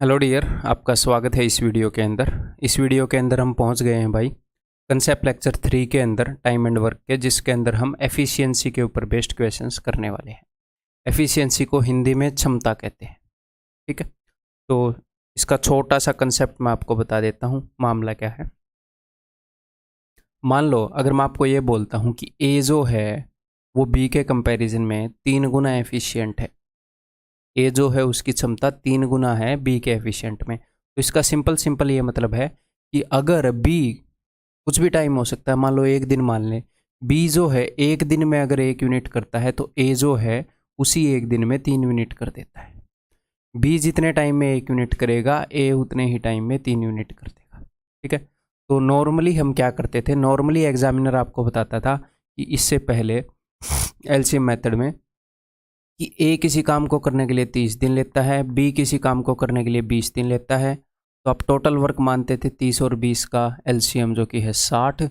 Hello dear, आपका स्वागत है इस वीडियो के अंदर। इस वीडियो के अंदर हम पहुंच गए हैं भाई कंसेप्ट लेक्चर 3 के अंदर टाइम एंड वर्क के, जिसके अंदर हम एफिशिएंसी के ऊपर बेस्ड क्वेश्चंस करने वाले हैं। एफिशिएंसी को हिंदी में क्षमता कहते हैं। ठीक है, तो इसका छोटा सा कंसेप्ट मैं आपको बता देता हूँ। मामला क्या है, मान लो अगर मैं आपको ये बोलता हूँ कि ए जो है वो बी के कंपैरिजन में 3 गुना एफिशिएंट है। ए जो है उसकी क्षमता 3 गुना है बी के एफिशिएंट में। तो इसका सिंपल ये मतलब है कि अगर बी कुछ भी टाइम हो सकता है, मान लो एक दिन मान लें, बी जो है एक दिन में अगर 1 यूनिट करता है तो ए जो है उसी एक दिन में 3 यूनिट कर देता है। बी जितने टाइम में 1 यूनिट करेगा ए उतने ही टाइम में 3 यूनिट कर देगा। ठीक है, तो नॉर्मली हम क्या करते थे, नॉर्मली एग्जामिनर आपको बताता था कि इससे पहले एलसीएम मेथड में कि ए किसी काम को करने के लिए 30 दिन लेता है, बी किसी काम को करने के लिए 20 दिन लेता है। तो आप टोटल वर्क मानते थे 30 और 20 का एलसीएम जो कि है 60।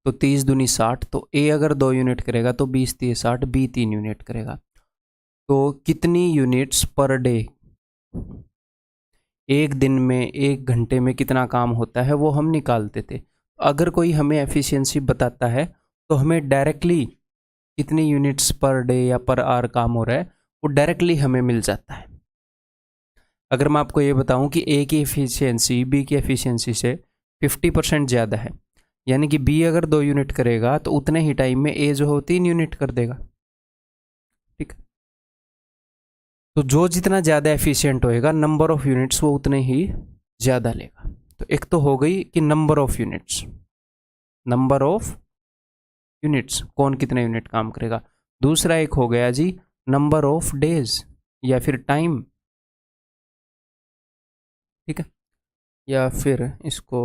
तो 30 दूनी 60, तो ए अगर 2 यूनिट करेगा तो 20 3 60, बी 3 यूनिट करेगा। तो कितनी यूनिट्स पर डे, एक दिन में एक घंटे में कितना काम होता है वो हम निकालते थे। अगर कोई हमें एफिशिएंसी बताता है तो हमें डायरेक्टली कितनी यूनिट्स पर डे या पर आवर काम हो रहा है वो डायरेक्टली हमें मिल जाता है। अगर मैं आपको ये बताऊं कि ए की एफिशिएंसी बी की एफिशिएंसी से 50% ज़्यादा है, यानी कि बी अगर 2 यूनिट करेगा तो उतने ही टाइम में ए जो हो 3 यूनिट कर देगा। ठीक है, तो जो जितना ज़्यादा एफिशिएंट होएगा नंबर ऑफ यूनिट्स वो उतने ही ज़्यादा लेगा। तो एक तो हो गई कि number of units, number of units कौन कितने यूनिट काम करेगा। दूसरा एक हो गया जी नंबर ऑफ डेज या फिर टाइम। ठीक है, या फिर इसको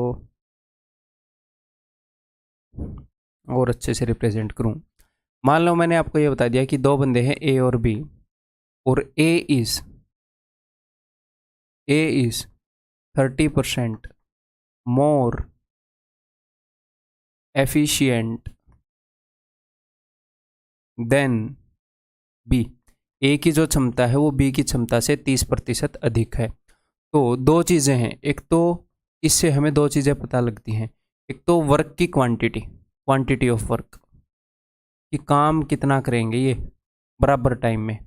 और अच्छे से रिप्रेजेंट करूं, मान लो मैंने आपको ये बता दिया कि दो बंदे हैं ए और बी, और A is 30% more efficient than B. A की जो क्षमता है वो बी की क्षमता से 30% अधिक है। तो दो चीज़ें हैं, एक तो इससे हमें दो चीज़ें पता लगती हैं। एक तो वर्क की क्वांटिटी, क्वांटिटी ऑफ वर्क, कि काम कितना करेंगे ये बराबर टाइम में,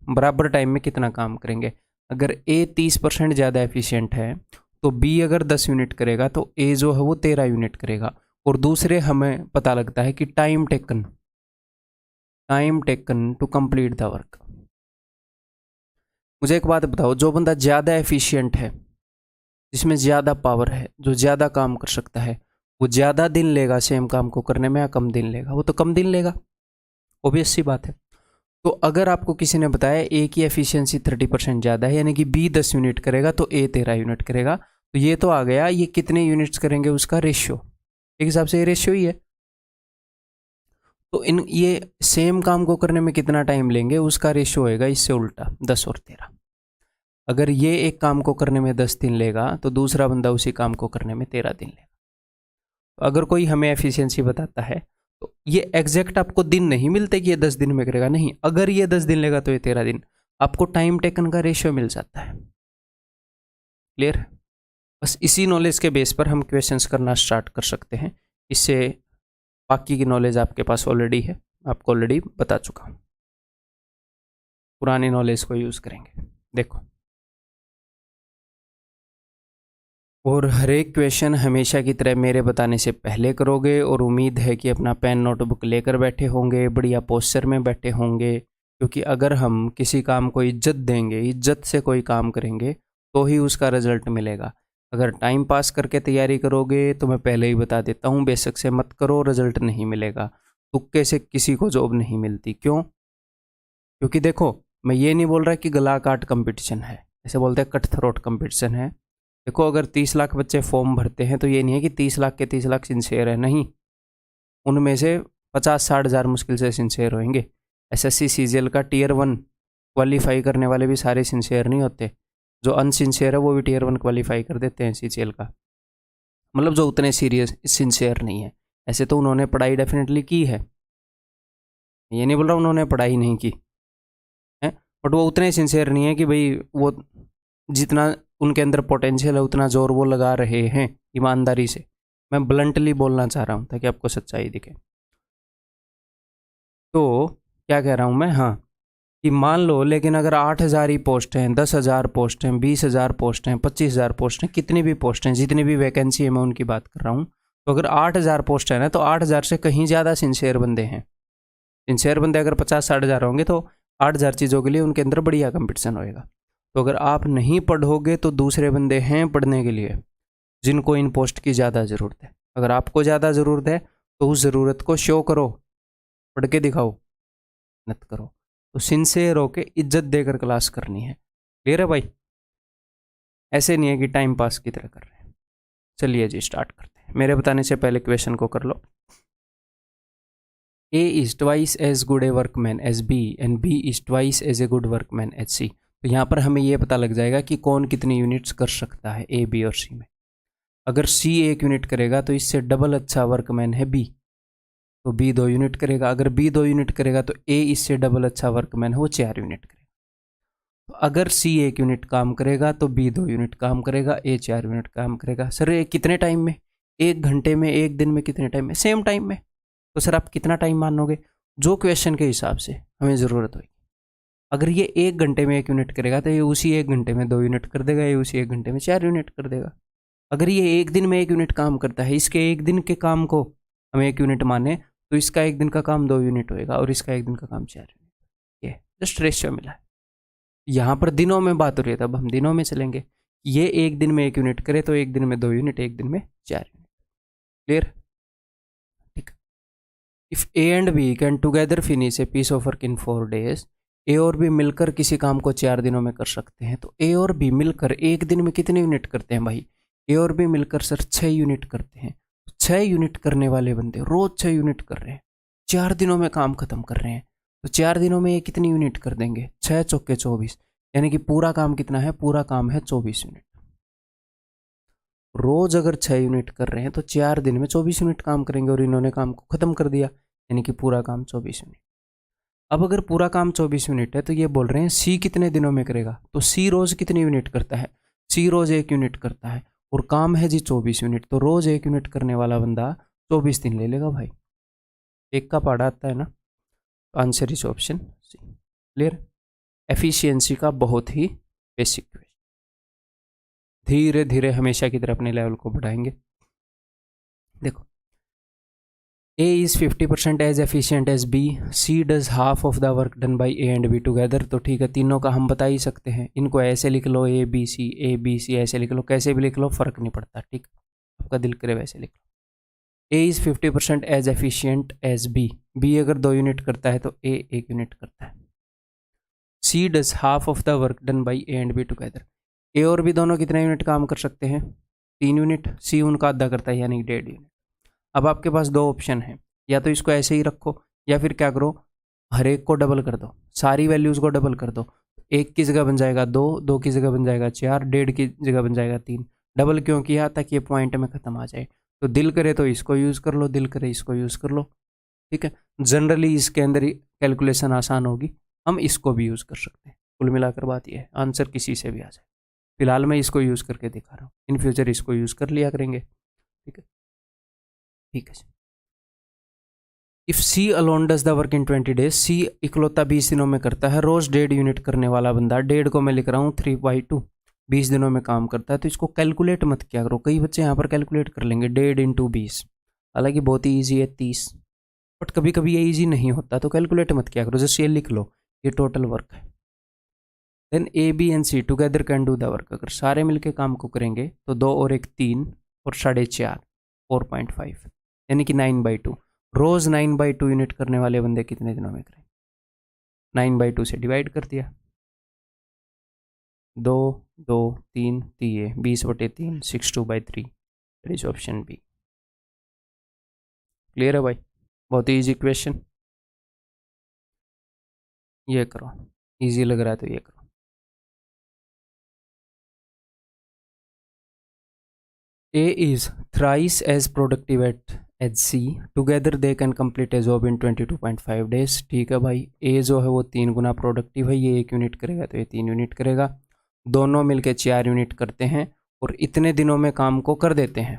बराबर टाइम में कितना काम करेंगे। अगर ए 30% ज़्यादा एफिशिएंट है तो बी अगर 10 यूनिट करेगा तो ए जो है वो 13 यूनिट करेगा। और दूसरे हमें पता लगता है कि time taken to complete the work. मुझे एक बात बताओ, जो बंदा ज़्यादा एफिशिएंट है, जिसमें ज़्यादा पावर है, जो ज़्यादा काम कर सकता है, वो ज़्यादा दिन लेगा सेम काम को करने में या कम दिन लेगा? वो तो कम दिन लेगा, ऑब्वियस सी बात है। तो अगर आपको किसी ने बताया ए की एफिशिएंसी 30% ज़्यादा है, यानी कि बी 10 यूनिट करेगा तो ए 13 यूनिट करेगा, तो ये तो आ गया ये कितने यूनिट्स करेंगे उसका रेशियो। एक हिसाब से ये रेशियो ही है। तो इन ये सेम काम को करने में कितना टाइम लेंगे उसका रेशियो होएगा इससे उल्टा, 10 और 13। अगर ये एक काम को करने में 10 दिन लेगा तो दूसरा बंदा उसी काम को करने में 13 दिन लेगा। तो अगर कोई हमें एफिशिएंसी बताता है तो ये एग्जैक्ट आपको दिन नहीं मिलते कि ये 10 दिन में करेगा, नहीं, अगर ये 10 दिन लेगा तो ये 13 दिन, आपको टाइम टेकन का रेशियो मिल जाता है। क्लियर? बस इसी नॉलेज के बेस पर हम क्वेश्चंस करना स्टार्ट कर सकते हैं। इससे बाकी की नॉलेज आपके पास ऑलरेडी है, आपको ऑलरेडी बता चुका हूँ। पुरानी नॉलेज को यूज़ करेंगे। देखो, और हर एक क्वेश्चन हमेशा की तरह मेरे बताने से पहले करोगे, और उम्मीद है कि अपना पेन नोटबुक लेकर बैठे होंगे, बढ़िया पोस्चर में बैठे होंगे, क्योंकि अगर हम किसी काम को इज्जत देंगे, इज्जत से कोई काम करेंगे तो ही उसका रिजल्ट मिलेगा। अगर टाइम पास करके तैयारी करोगे तो मैं पहले ही बता देता हूँ, बेशक से मत करो, रिजल्ट नहीं मिलेगा। तुक्के से किसी को जॉब नहीं मिलती। क्यों? क्योंकि देखो, मैं ये नहीं बोल रहा कि गला काट कंपटीशन है, ऐसे बोलते हैं कट थ्रोट कंपटीशन है। देखो, अगर 30 लाख बच्चे फॉर्म भरते हैं तो ये नहीं है कि 30 लाख के 30 लाख सिंसियर है, नहीं, उनमें से 50-60 हज़ार मुश्किल से सिंसियर होंगे। एसएससी सीजीएल का टियर 1 क्वालिफाई करने वाले भी सारे सिंसियर नहीं होते, जो अनसिंसियर है वो भी टियर 1 क्वालिफाई कर देते हैं सीजीएल का, मतलब जो उतने सीरियस सिंसियर नहीं है। ऐसे तो उन्होंने पढ़ाई डेफिनेटली की है, ये नहीं बोल रहा उन्होंने पढ़ाई नहीं की है, बट वो उतने सिंसियर नहीं है कि भाई वो जितना उनके अंदर पोटेंशियल है उतना जोर वो लगा रहे हैं ईमानदारी से। मैं ब्लंटली बोलना चाह रहा हूँ ताकि आपको सच्चाई दिखे। तो क्या कह रहा हूँ मैं, हाँ, कि मान लो लेकिन अगर 8,000 ही पोस्ट हैं, 10,000 पोस्ट हैं, 20,000 पोस्ट हैं, 25,000 पोस्ट हैं, कितनी भी पोस्ट हैं, जितनी भी वैकेंसी है मैं उनकी बात कर रहा हूँ। तो अगर 8,000 पोस्ट है ना, तो 8,000 से कहीं ज़्यादा सिंसियर बंदे हैं। सिंसियर बंदे अगर 50-60,000 होंगे तो 8,000 चीज़ों के लिए उनके अंदर बढ़िया कंपटीशन होएगा। तो अगर आप नहीं पढ़ोगे तो दूसरे बंदे हैं पढ़ने के लिए जिनको इन पोस्ट की ज़्यादा ज़रूरत है। अगर आपको ज़्यादा ज़रूरत है तो उस ज़रूरत को शो करो, पढ़ के दिखाओ, मेहनत करो। तो सिंसियर होके इज्जत देकर क्लास करनी है। क्लियर है भाई? ऐसे नहीं है कि टाइम पास की तरह कर रहे हैं। चलिए जी स्टार्ट करते हैं। मेरे बताने से पहले क्वेश्चन को कर लो। A is twice as good a workman as B and B is twice as a good workman as C। तो यहाँ पर हमें ये पता लग जाएगा कि कौन कितनी यूनिट्स कर सकता है A, B और C में। अगर C 1 यूनिट करेगा तो इससे डबल अच्छा वर्कमैन है B, तो B 2 यूनिट करेगा। अगर B 2 यूनिट करेगा तो A इससे डबल अच्छा वर्कमैन है, वो 4 यूनिट करेगा। तो अगर C 1 यूनिट काम करेगा तो B 2 यूनिट काम करेगा, A 4 यूनिट काम करेगा। सर ये कितने टाइम में? 1 घंटे में, 1 दिन में, कितने टाइम में? सेम टाइम में। तो सर आप कितना टाइम मानोगे? जो क्वेश्चन के हिसाब से हमें ज़रूरत होगी। अगर ये 1 घंटे में 1 यूनिट करेगा तो ये उसी 1 घंटे में 2 यूनिट कर देगा, ये उसी 1 घंटे में 4 यूनिट कर देगा। अगर ये 1 दिन में 1 यूनिट काम करता है, इसके 1 दिन के काम को हम 1 यूनिट माने तो इसका 1 दिन का काम 2 यूनिट होएगा और इसका 1 दिन का काम 4 यूनिट। ये जस्ट रेशियो मिला है। यहाँ पर दिनों में बात हो रही है, तब हम दिनों में चलेंगे। ये 1 दिन में 1 यूनिट करे तो 1 दिन में 2 यूनिट, 1 दिन में 4 यूनिट। क्लियर? ठीक। If A and B can together finish a piece of work in 4 days, A और बी मिलकर किसी काम को 4 दिनों में कर सकते हैं। तो ए और बी मिलकर 1 दिन में कितने यूनिट करते हैं भाई? ए और बी मिलकर सर 6 यूनिट करते हैं। 6 यूनिट करने वाले बंदे रोज 6 यूनिट कर रहे हैं, 4 दिनों में काम खत्म कर रहे हैं। तो 4 दिनों में ये कितनी यूनिट कर देंगे? 6 चौके 24, यानी कि पूरा काम कितना है? पूरा काम है 24 यूनिट। रोज अगर 6 यूनिट कर रहे हैं तो 4 दिन में 24 यूनिट काम करेंगे और इन्होंने काम को खत्म कर दिया, यानी कि पूरा काम 24 यूनिट। अब अगर पूरा काम 24 यूनिट है तो ये बोल रहे हैं सी कितने दिनों में करेगा? तो सी रोज कितनी यूनिट करता है? सी रोज 1 यूनिट करता है और काम है जी 24 यूनिट, तो रोज 1 यूनिट करने वाला बंदा 24 दिन ले लेगा भाई। एक का पहाड़ा आता है ना। Answer is option C. Clear? Efficiency का बहुत ही बेसिक क्वेश्चन। धीरे धीरे हमेशा की तरह अपने लेवल को बढ़ाएंगे। देखो, A is 50% as efficient as B, C does half of the work done by A and B together। तो ठीक है, तीनों का हम बता ही सकते हैं। इनको ऐसे लिख लो A B C ऐसे लिख लो, कैसे भी लिख लो फर्क नहीं पड़ता। ठीक, आपका दिल करे वैसे लिख लो। A is 50% as efficient as B, B अगर 2 यूनिट करता है तो A 1 यूनिट करता है। C does half of the work done by A and B together, A और B दोनों कितने यूनिट काम कर सकते हैं? 3 यूनिट। C उनका आधा करता है यानी 1.5 यूनिट। अब आपके पास 2 ऑप्शन है, या तो इसको ऐसे ही रखो या फिर क्या करो, हर एक को डबल कर दो, सारी वैल्यूज़ को डबल कर दो। 1 की जगह बन जाएगा 2, 2 की जगह बन जाएगा 4, 1.5 की जगह बन जाएगा 3। डबल क्यों किया? ताकि ये पॉइंट में ख़त्म आ जाए। तो दिल करे तो इसको यूज़ कर लो, दिल करे इसको यूज़ कर लो। ठीक है, जनरली इसके अंदर कैलकुलेशन आसान होगी, हम इसको भी यूज़ कर सकते हैं। कुल मिलाकर बात यह है, आंसर किसी से भी आ जाए। फिलहाल मैं इसको यूज़ करके दिखा रहा हूँ, इन फ्यूचर इसको यूज़ कर लिया करेंगे। ठीक है, ठीक है। If C alone does the work in 20 days, C इकलौता 20 दिनों में करता है। रोज 1.5 यूनिट करने वाला बंदा, 1.5 को मैं लिख रहा हूँ 3/2, 20 दिनों में काम करता है। तो इसको कैलकुलेट मत किया करो, कई बच्चे यहाँ पर कैलकुलेट कर लेंगे 1.5 × 20, हालांकि बहुत ही ईजी है 30, बट कभी कभी ये ईजी नहीं होता तो कैलकुलेट मत किया करो। जैसे ये लिख लो, ये टोटल वर्क है। Then A B and C together can do the work, अगर सारे मिलके काम को करेंगे तो 2 और 1 3 और 4.5 4.5, यानी कि 9/2। रोज 9/2 यूनिट करने वाले बंदे कितने दिनों में करें? 9/2 से डिवाइड कर दिया, 2 2 3 3 20/3 62/3, that is option B. Clear है भाई? बहुत ही ईजी क्वेश्चन। ये करो, ईजी लग रहा है तो ये करो। A is thrice as productive as C, together they can complete a job in 22.5 days। ठीक है भाई, A जो है वो 3 गुना प्रोडक्टिव है, ये 1 यूनिट करेगा तो ये 3 यूनिट करेगा। दोनों मिलके 4 यूनिट करते हैं और इतने दिनों में काम को कर देते हैं।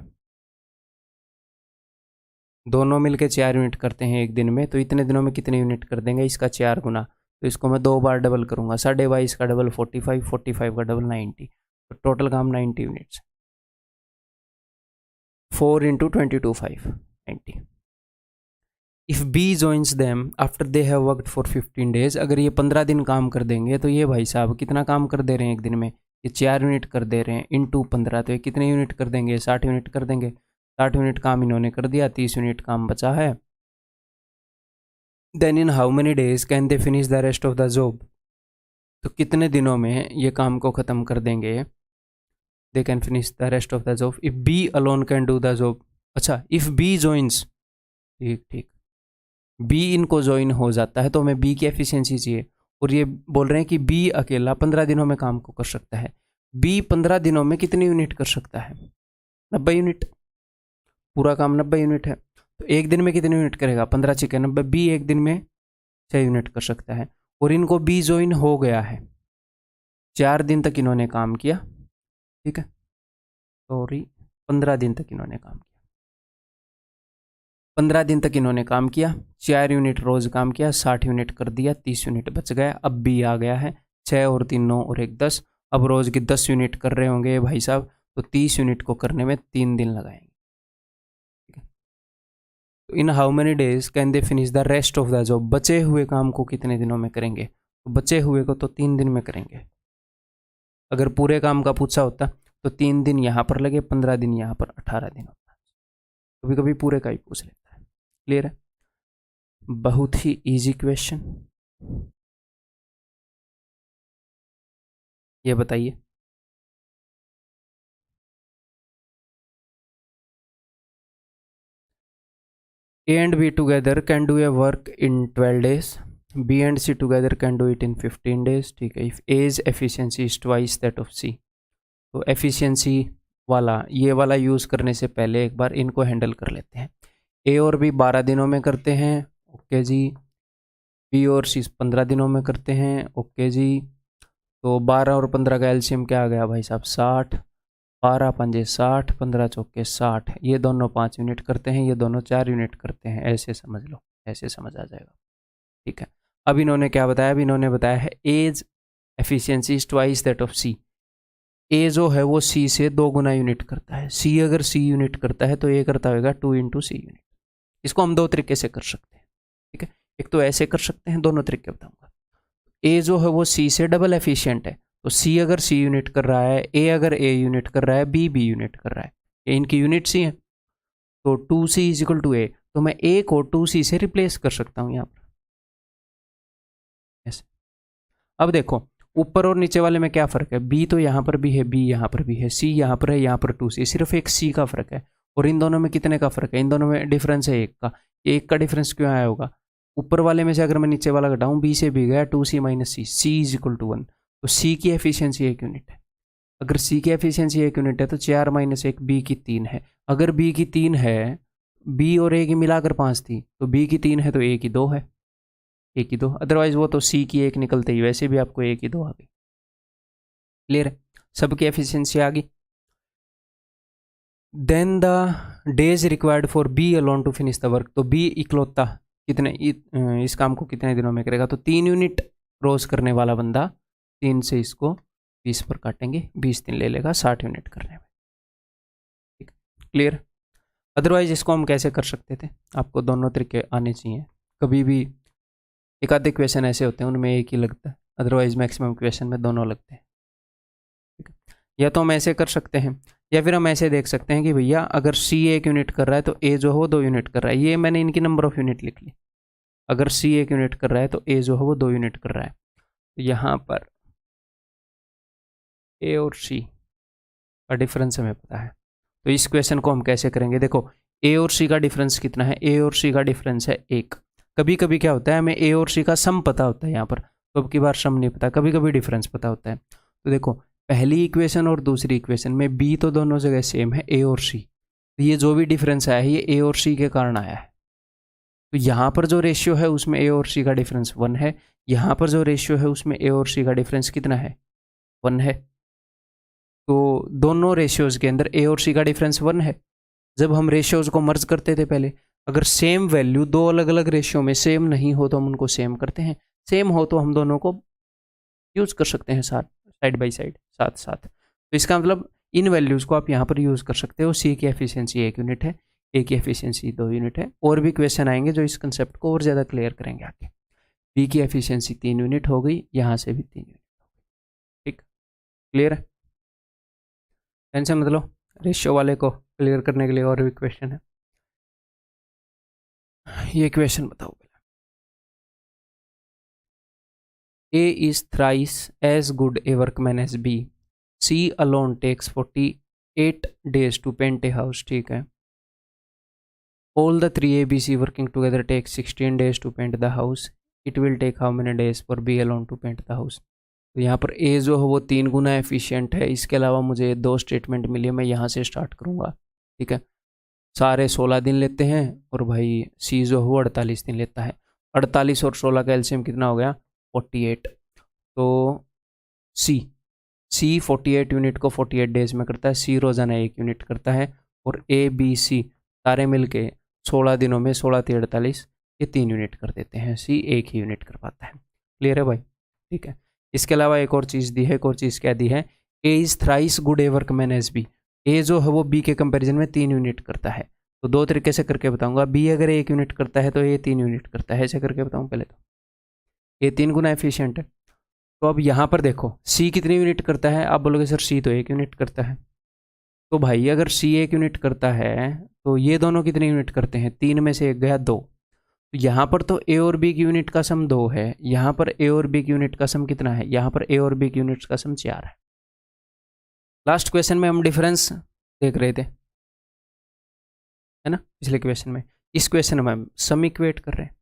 दोनों मिलके 4 यूनिट करते हैं एक दिन में, तो इतने दिनों में कितने यूनिट कर देंगे, इसका 4 गुना। तो इसको मैं 2 बार डबल करूंगा, 22.5 का डबल 45, 45 का डबल 90, तो टोटल काम 90 units. 4 into 22 5 90। If B joins them after they have worked for 15 days, अगर ये 15 दिन काम कर देंगे तो ये भाई साहब कितना काम कर दे रहे हैं एक दिन में, ये 4 यूनिट कर दे रहे हैं इंटू 15, तो ये कितने यूनिट कर देंगे, 60 यूनिट कर देंगे। 60 यूनिट काम इन्होंने कर दिया, 30 यूनिट काम बचा है। Then in how many days can they finish the rest of the job, तो कितने दिनों में ये काम को ख़त्म कर देंगे, they can finish the rest of the job. If B alone can do the job, अच्छा इफ़ बी जॉइंस, ठीक ठीक, बी इनको ज्वाइन हो जाता है तो हमें बी की एफिशिएंसी चाहिए, और ये बोल रहे हैं कि बी अकेला 15 दिनों में काम को कर सकता है। बी 15 दिनों में कितनी यूनिट कर सकता है, 90 यूनिट, पूरा काम 90 यूनिट है। तो एक दिन में कितनी यूनिट करेगा, 15 छिके 90, बी एक दिन में 6 यूनिट कर सकता है। और इनको बी ज्वाइन हो गया है, 4 दिन तक इन्होंने काम किया, ठीक है, सॉरी 15 दिन तक इन्होंने काम किया, 15 दिन तक इन्होंने काम किया, 4 यूनिट रोज काम किया, 60 यूनिट कर दिया, 30 यूनिट बच गया। अब बी आ गया है, 6 और 3 9 और 1 10, अब रोज की 10 यूनिट कर रहे होंगे भाई साहब, तो 30 यूनिट को करने में 3 दिन लगाएंगे। तो इन how many days can they finish the rest of the job, बचे हुए काम को कितने दिनों में करेंगे, तो बचे हुए को तो 3 दिन में करेंगे। अगर पूरे काम का पूछा होता तो 3 दिन यहाँ पर लगे, 15 दिन यहाँ पर, 18 दिन होता। कभी कभी पूरे का ही पूछ लेता है। क्लियर है, बहुत ही इजी क्वेश्चन। ये बताइए, A and B together can do a work in 12 days, B and C together can do it in 15 days, ठीक है। If A's efficiency is twice that of C, तो efficiency वाला ये वाला यूज़ करने से पहले एक बार इनको हैंडल कर लेते हैं। A और B 12 दिनों में करते हैं, ओके जी। B और C 15 दिनों में करते हैं, ओके जी। तो 12 और 15 का एलसीएम क्या आ गया भाई साहब, 60, 12 पंजे 60, 15 चौके 60, ये दोनों 5 यूनिट करते हैं, ये दोनों 4 यूनिट करते हैं, ऐसे समझ लो, ऐसे समझ आ जाएगा, ठीक है। अब इन्होंने क्या बताया, अब इन्होंने बताया है A's efficiency is twice that of C. A जो है वो सी से 2 गुना यूनिट करता है, सी अगर सी यूनिट करता है तो ए करता होगा 2 इंटू सी यूनिट। इसको हम 2 तरीके से कर सकते हैं, ठीक है। एक तो ऐसे कर सकते हैं, दोनों तरीके बताऊंगा। ए जो है वो सी से डबल एफिशिएंट है, तो सी अगर सी यूनिट कर रहा है, ए अगर ए यूनिट कर रहा है, बी बी यूनिट कर रहा है, ये इनकी यूनिट्स ही हैं। तो 2c इज इक्वल टू ए, तो मैं ए को 2c से रिप्लेस कर सकता हूँ यहाँ पर, ऐसे। अब देखो ऊपर और नीचे वाले में क्या फ़र्क है, बी तो यहाँ पर भी है, बी यहाँ पर भी है, सी यहाँ पर है, यहाँ पर 2c, सिर्फ एक सी का फ़र्क है। और इन दोनों में कितने का फ़र्क है, इन दोनों में डिफरेंस है 1 का। 1 का डिफरेंस क्यों आया होगा, ऊपर वाले में से अगर मैं नीचे वाला घटाऊँ, बी से बी गया 2c minus C, C is equal to 1, तो सी की एफिशिएंसी 1 यूनिट है। अगर सी की एफिशिएंसी 1 यूनिट है तो 4 माइनस 1, बी की 3 है। अगर बी की 3 है, बी और ए की मिलाकर 5 थी, तो बी की 3 है तो ए की 2 है, ए की 2, अदरवाइज वो तो सी की 1 निकलते ही वैसे भी आपको ए की 2 आ गई। क्लियर है, सबकी एफिशिएंसी आ गई। Then the days required for B alone to finish the work, तो बी इकलौता कितने इस काम को कितने दिनों में करेगा, तो 3 यूनिट रोज करने वाला बंदा, 3 से इसको 20 पर काटेंगे, 20 दिन ले लेगा 60 यूनिट करने में, ठीक। क्लियर, अदरवाइज इसको हम कैसे कर सकते थे, आपको दोनों तरीके आने चाहिए। कभी भी एक आधे क्वेश्चन ऐसे होते हैं उनमें एक ही लगता है, अदरवाइज मैक्सिमम क्वेश्चन में दोनों लगते हैं, ठीक है। या तो हम ऐसे कर सकते हैं, या फिर हम ऐसे देख सकते हैं कि भैया अगर सी 1 यूनिट कर रहा है तो ए जो है वो 2 यूनिट कर रहा है, ये मैंने इनकी नंबर ऑफ यूनिट लिख ली। अगर सी 1 यूनिट कर रहा है तो ए जो है वो 2 यूनिट कर रहा है, तो यहाँ पर ए और सी का डिफरेंस हमें पता है। तो इस क्वेश्चन को हम कैसे करेंगे, देखो ए और सी का डिफरेंस कितना है, ए और सी का डिफरेंस है 1। कभी कभी क्या होता है, हमें ए और सी का सम पता होता है यहाँ पर, तो अब की बार सम नहीं पता, कभी कभी डिफरेंस पता होता है। तो देखो पहली इक्वेशन और दूसरी इक्वेशन में बी तो दोनों जगह सेम है, ए और सी, तो ये जो भी डिफरेंस आया है ये ए और सी के कारण आया है। तो यहाँ पर जो रेशियो है उसमें ए और सी का डिफरेंस 1 है, यहाँ पर जो रेशियो है उसमें ए और सी का डिफरेंस कितना है, 1 है। तो दोनों रेशियोज़ के अंदर ए और सी का डिफरेंस 1 है। जब हम रेशियोज़ को मर्ज करते थे पहले, अगर सेम वैल्यू दो अलग अलग रेशियो में सेम नहीं हो तो हम उनको सेम करते हैं, सेम हो तो हम दोनों को यूज़ कर सकते हैं साथ, साइड बाई साइड, साथ साथ। तो इसका मतलब इन वैल्यूज़ को आप यहाँ पर यूज़ कर सकते हो। सी की एफिशिएंसी 1 यूनिट है, ए की एफिशिएंसी 2 यूनिट है। और भी क्वेश्चन आएंगे जो इस कंसेप्ट को और ज़्यादा क्लियर करेंगे आगे। बी की एफिशिएंसी 3 यूनिट हो गई, यहाँ से भी 3 यूनिट हो गई। ठीक, क्लियर है? टेंशन मत लो, रेशियो वाले को क्लियर करने के लिए और भी क्वेश्चन है। ये क्वेश्चन बताओ। A is thrice as good a workman as B. C alone takes 48 days to paint a house. ठीक है। All the three ABC working together take 16 days to paint the house. It will take how many days for B alone to paint the house? तो यहाँ पर A जो है वो 3 गुना efficient है। इसके अलावा मुझे 2 स्टेटमेंट मिली है, मैं यहाँ से स्टार्ट करूँगा। ठीक है, सारे 16 दिन लेते हैं और भाई C जो है वो 48 दिन लेता है। 48 और 16 का एलसीएम कितना हो गया? 48। तो सी 48 यूनिट को 48 डेज में करता है। सी रोज़ाना 1 यूनिट करता है। और ए बी सी सारे मिल के 16 दिनों में 16 × 48 ये 3 यूनिट कर देते हैं। सी 1 ही यूनिट कर पाता है। क्लियर है भाई? ठीक है। इसके अलावा एक और चीज़ दी है। एक और चीज़ क्या दी है? A is thrice good a workman as B. A जो है वो बी के कंपेरिजन में 3 यूनिट करता है। तो 2 तरीके से करके बताऊंगा। बी अगर 1 यूनिट करता है तो ए 3 यूनिट करता है। ऐसे करके बताऊँ पहले तो। ए 3 गुना एफिशिएंट है। तो अब यहाँ पर देखो सी कितनी यूनिट करता है? आप बोलोगे सर सी तो 1 यूनिट करता है। तो भाई अगर सी 1 यूनिट करता है तो ये दोनों कितने यूनिट करते हैं? 3 में से 1 गया 2। तो यहाँ पर तो ए और बी की यूनिट का सम 2 है। यहाँ पर ए और बी की यूनिट का सम कितना है? यहाँ पर ए और बी की यूनिट्स का सम 4 है। लास्ट क्वेश्चन में हम डिफरेंस देख रहे थे, है ना, पिछले क्वेश्चन में। इस क्वेश्चन में हम सम इक्वेट कर रहे हैं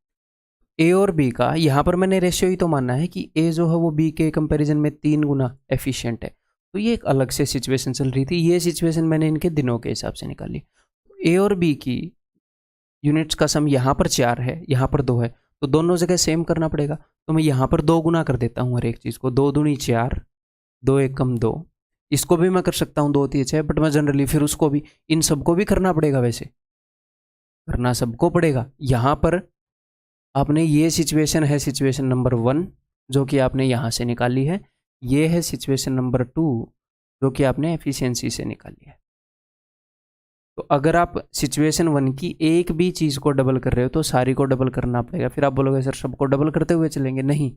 ए और बी का। यहाँ पर मैंने रेशियो ही तो मानना है कि ए जो है वो बी के कंपैरिजन में 3 गुना एफिशिएंट है। तो ये एक अलग से सिचुएशन चल रही थी। ये सिचुएशन मैंने इनके दिनों के हिसाब से निकाली। ए और बी की यूनिट्स का सम यहाँ पर 4 है, यहाँ पर 2 है। तो दोनों जगह सेम करना पड़ेगा। तो मैं यहाँ पर 2 गुना कर देता हूँ हर एक चीज़ को। 2 दूनी 4, 2 1 कम 2। इसको भी मैं कर सकता हूँ 2 3 6, बट मैं जनरली फिर उसको भी, इन सबको भी करना पड़ेगा। वैसे करना सबको पड़ेगा। यहाँ पर आपने ये सिचुएशन है सिचुएशन नंबर 1 जो कि आपने यहाँ से निकाली है। ये है सिचुएशन नंबर 2 जो कि आपने एफिशिएंसी से निकाली है। तो अगर आप सिचुएशन 1 की एक भी चीज़ को डबल कर रहे हो तो सारी को डबल करना पड़ेगा। फिर आप बोलोगे सर सबको डबल करते हुए चलेंगे? नहीं,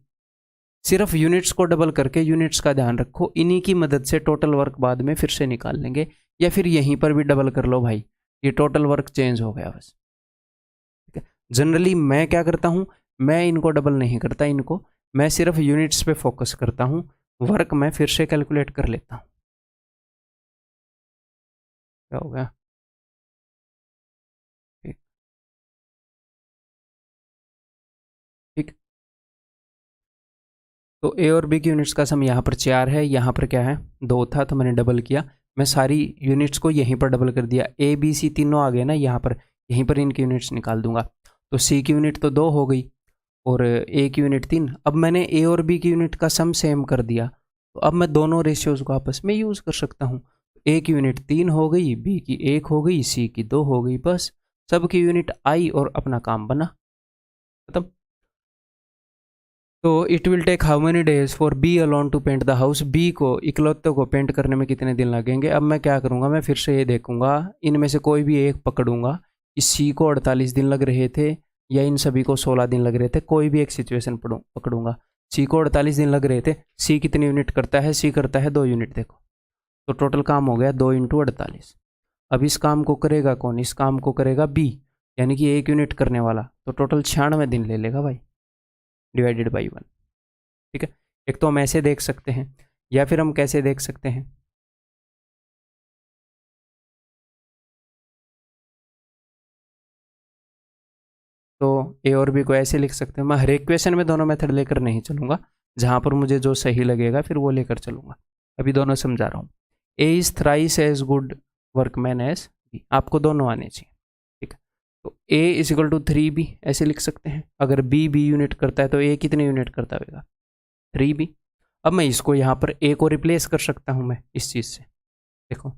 सिर्फ यूनिट्स को डबल करके यूनिट्स का ध्यान रखो। इन्हीं की मदद से टोटल वर्क बाद में फिर से निकाल लेंगे, या फिर यहीं पर भी डबल कर लो भाई, ये टोटल वर्क चेंज हो गया बस। जनरली मैं क्या करता हूँ, मैं इनको डबल नहीं करता, इनको मैं सिर्फ यूनिट्स पे फोकस करता हूँ। वर्क मैं फिर से कैलकुलेट कर लेता हूँ। क्या हो गया? ठीक ठीक। तो ए और बी की यूनिट्स का सम यहाँ पर 4 है, यहाँ पर क्या है 2 था, तो मैंने डबल किया। मैं सारी यूनिट्स को यहीं पर डबल कर दिया। ए बी सी तीनों आ गए ना यहाँ पर, यहीं पर इनकी यूनिट्स निकाल दूंगा। तो सी की यूनिट तो 2 हो गई और ए की यूनिट 3। अब मैंने ए और बी की यूनिट का सम सेम कर दिया, तो अब मैं दोनों रेशियोज़ को आपस में यूज़ कर सकता हूँ। ए की यूनिट 3 हो गई, बी की 1 हो गई, सी की 2 हो गई, बस सबकी यूनिट आई और अपना काम बना खत्म। तो it will take how many days for B alone to paint the house. B को इकलौते को पेंट करने में कितने दिन लगेंगे? अब मैं क्या करूँगा, मैं फिर से ये देखूंगा, इनमें से कोई भी एक पकड़ूंगा। इस सी को 48 दिन लग रहे थे या इन सभी को 16 दिन लग रहे थे, कोई भी एक सिचुएशन पकड़ूंगा। सी को 48 दिन लग रहे थे। सी कितनी यूनिट करता है? सी करता है 2 यूनिट। देखो तो टोटल काम हो गया 2 × 48। अब इस काम को करेगा कौन? इस काम को करेगा बी, यानी कि 1 यूनिट करने वाला। तो टोटल 96 दिन ले लेगा भाई, डिवाइडेड बाई 1। ठीक है, एक तो हम ऐसे देख सकते हैं, या फिर हम कैसे देख सकते हैं, तो ए और बी को ऐसे लिख सकते हैं। मैं हर एक क्वेश्चन में दोनों मेथड लेकर नहीं चलूंगा, जहां पर मुझे जो सही लगेगा फिर वो लेकर चलूंगा। अभी दोनों समझा रहा हूँ। A is thrice as good workman as B, आपको दोनों आने चाहिए। ठीक है, तो ए इज इक्वल टू 3b ऐसे लिख सकते हैं। अगर बी यूनिट करता है तो ए कितने यूनिट करता होगा? 3b। अब मैं इसको यहाँ पर ए को रिप्लेस कर सकता हूँ मैं इस चीज़ से, देखो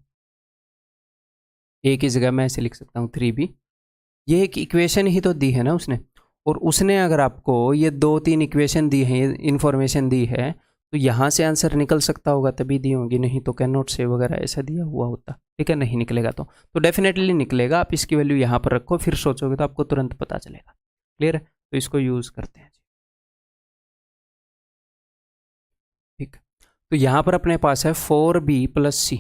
ए की जगह मैं ऐसे लिख सकता हूँ 3b। ये एक इक्वेशन ही तो दी है ना उसने, और उसने अगर आपको ये 2-3 इक्वेशन दी है, इन्फॉर्मेशन दी है, तो यहाँ से आंसर निकल सकता होगा तभी दी होंगी, नहीं तो कैन नॉट से वगैरह ऐसा दिया हुआ होता। ठीक है, नहीं निकलेगा तो डेफिनेटली निकलेगा। आप इसकी वैल्यू यहाँ पर रखो, फिर सोचोगे तो आपको तुरंत पता चलेगा। क्लियर है? तो इसको यूज़ करते हैं। ठीक, तो यहाँ पर अपने पास है 4b प्लस सी,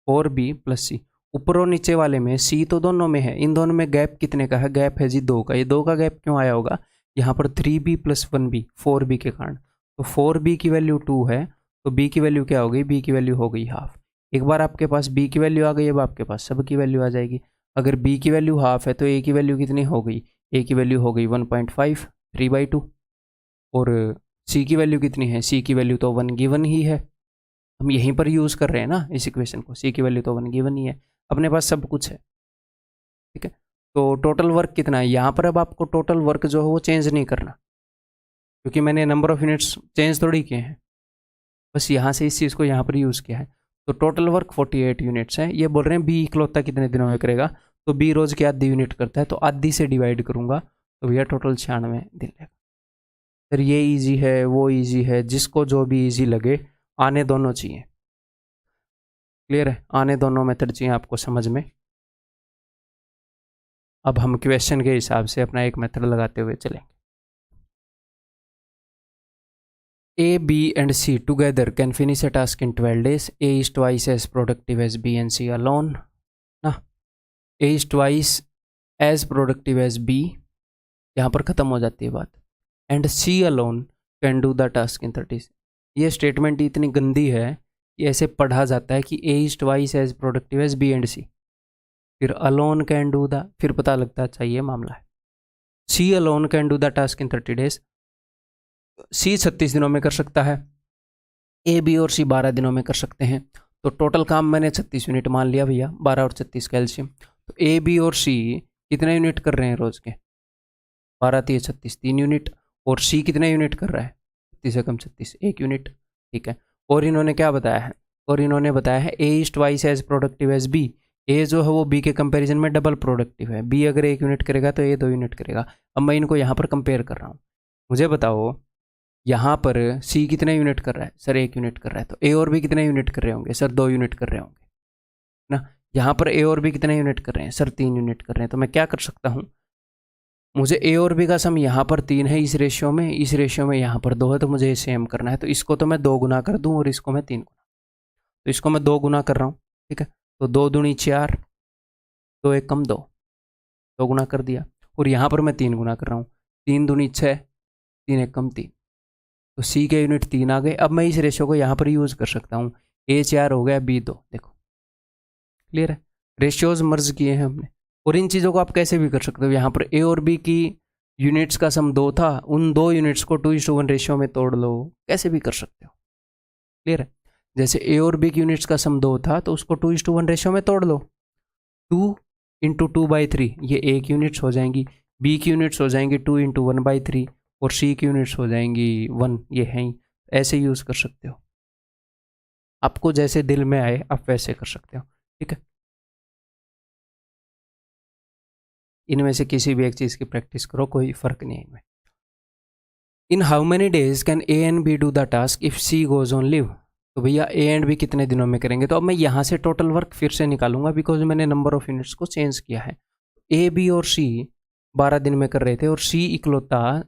4b प्लस सी। ऊपर और नीचे वाले में सी तो दोनों में है, इन दोनों में गैप कितने का है? गैप है जी 2 का। ये 2 का गैप क्यों आया होगा? यहाँ पर 3b प्लस 1b, 4b के कारण। तो 4b की वैल्यू 2 है, तो b की वैल्यू क्या हो गई? b की वैल्यू हो गई हाफ। एक बार आपके पास b की वैल्यू आ गई, अब आपके पास सब की वैल्यू आ जाएगी। अगर b की वैल्यू हाफ है तो a की वैल्यू कितनी हो गई? a की वैल्यू हो गई 1.5, 3/2। और c की वैल्यू कितनी है? c की वैल्यू तो 1 गिवन ही है, हम यहीं पर यूज़ कर रहे हैं ना इस इक्वेशन को। c की वैल्यू तो 1 गिवन ही है, अपने पास सब कुछ है। ठीक है, तो टोटल वर्क कितना है यहाँ पर? अब आपको टोटल वर्क जो है वो चेंज नहीं करना, क्योंकि मैंने नंबर ऑफ यूनिट्स चेंज थोड़ी किए हैं, बस यहाँ से इस चीज़ को यहाँ पर यूज़ किया है। तो टोटल वर्क 48 यूनिट्स है। ये बोल रहे हैं बी इकलौता कितने दिनों में करेगा, तो बी रोज़ की आधी यूनिट करता है, तो आधी से डिवाइड करूँगा तो भैया टोटल 96 दिन लगेगा। सर ये ईजी है, वो ईजी है, जिसको जो भी ईजी लगे, आने दोनों चाहिए। क्लियर है? आने दोनों मेथड चाहिए आपको समझ में। अब हम क्वेश्चन के हिसाब से अपना एक मेथड लगाते हुए चलेंगे। A, B and C together can finish a task in 12 days. A is twice as productive as B and C alone. ना, A is twice as productive as B, यहाँ पर ख़त्म हो जाती है बात। And C alone can do the task in 30 days. ये statement इतनी गंदी है कि ऐसे पढ़ा जाता है कि A is twice as productive as B and C, फिर alone can do the, फिर पता लगता है अच्छा ये मामला है। C alone can do the task in 30 days. C 36 दिनों में कर सकता है, ए बी और सी 12 दिनों में कर सकते हैं। तो टोटल काम मैंने 36 यूनिट मान लिया भैया, 12 और 36 कैल्शियम। तो ए बी और सी कितने यूनिट कर रहे हैं रोज़ के? 12 3 36, 3 यूनिट। और सी कितने यूनिट कर रहा है? 36 से कम 36, 1 यूनिट। ठीक है, और इन्होंने क्या बताया है? और इन्होंने बताया है A is twice as productive as B. A जो है वो बी के कंपैरिजन में डबल प्रोडक्टिव है। बी अगर 1 यूनिट करेगा तो ए 2 यूनिट करेगा। अब मैं इनको यहाँ पर कंपेयर कर रहा हूँ, मुझे बताओ यहाँ पर सी कितने यूनिट कर रहा है? सर 1 यूनिट कर रहा है। तो ए और बी कितने यूनिट कर रहे होंगे? सर 2 यूनिट कर रहे होंगे ना। यहाँ पर ए और बी कितने यूनिट कर रहे हैं? सर 3 यूनिट कर रहे हैं। तो मैं क्या कर सकता हूँ, मुझे ए और बी का सम यहाँ पर 3 है इस रेशियो में, इस रेशियो में यहाँ पर 2 है, तो मुझे सेम करना है। तो इसको तो मैं 2 गुना कर दूँ और इसको मैं 3 गुना, तो इसको मैं 2 गुना कर रहा हूँ। ठीक है, तो 2 दूनी 4, 2 एक कम 2, 2 गुना कर दिया। और यहाँ पर मैं 3 गुना कर रहा हूँ, 3 दूनी 6, 3 एक कम 3, तो सी के यूनिट 3 आ गए। अब मैं इस रेशो को यहाँ पर यूज़ कर सकता हूँ, ए 4 हो गया बी 2। देखो क्लियर है, रेशियोज मर्ज किए हैं हमने। और इन चीज़ों को आप कैसे भी कर सकते हो, यहाँ पर ए और बी की यूनिट्स का सम 2 था, उन 2 यूनिट्स को 2:1 रेशियो में तोड़ लो, कैसे भी कर सकते हो। क्लियर है, जैसे ए और बी की यूनिट्स का सम 2 था तो उसको 2:1 रेशियो में तोड़ लो, 2 × 2/3 ये 1 यूनिट्स हो जाएंगी, बी की यूनिट्स हो जाएंगी 2 × 1/3, और सी की यूनिट्स हो जाएंगी 1, ये हैं ही। ऐसे यूज़ कर सकते हो, आपको जैसे दिल में आए आप वैसे कर सकते हो। ठीक है, इनमें से किसी भी एक चीज़ की प्रैक्टिस करो, कोई फ़र्क नहीं है इनमें। In how many days can A and B do the task if C goes on leave? तो भैया ए एंड बी कितने दिनों में करेंगे? तो अब मैं यहाँ से टोटल वर्क फिर से निकालूंगा, बिकॉज मैंने नंबर ऑफ यूनिट्स को चेंज किया है। ए बी और सी 12 दिन में कर रहे थे, और सी इकलौता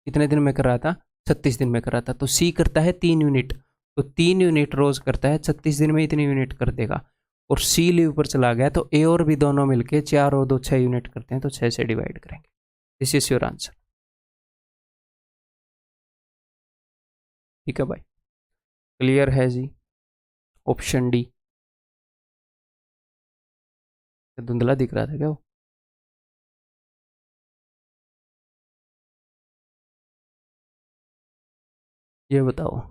कितने दिन में कर रहा था? 36 दिन में कर रहा था। तो सी करता है 3 यूनिट, तो 3 यूनिट रोज़ करता है, 36 दिन में इतनी यूनिट कर देगा। और सी लीव पर चला गया, तो ए और बी दोनों मिलके 4 और 2 6 यूनिट करते हैं, तो 6 से डिवाइड करेंगे। This is your answer. ठीक है भाई, क्लियर है जी? Option D. धुंधला दिख रहा था क्या वो? ये बताओ।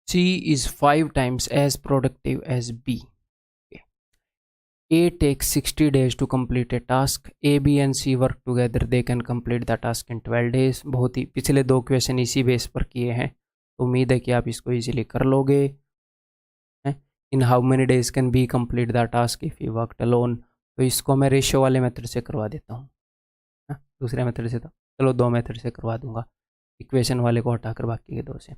C is 5 times as productive as B. A takes 60 days to complete a task. A, B and C work together. They can complete the task in 12 days. बहुत ही पिछले 2 क्वेश्चन इसी बेस पर किए हैं, तो उम्मीद है कि आप इसको इजीली कर लोगे। इन how many days can be complete the task if you worked alone. तो इसको मैं रेशियो वाले मेथड से करवा देता हूँ, दूसरे मेथड से तो चलो 2 मेथड से करवा दूंगा, इक्वेशन वाले को हटाकर बाकी के 2 से।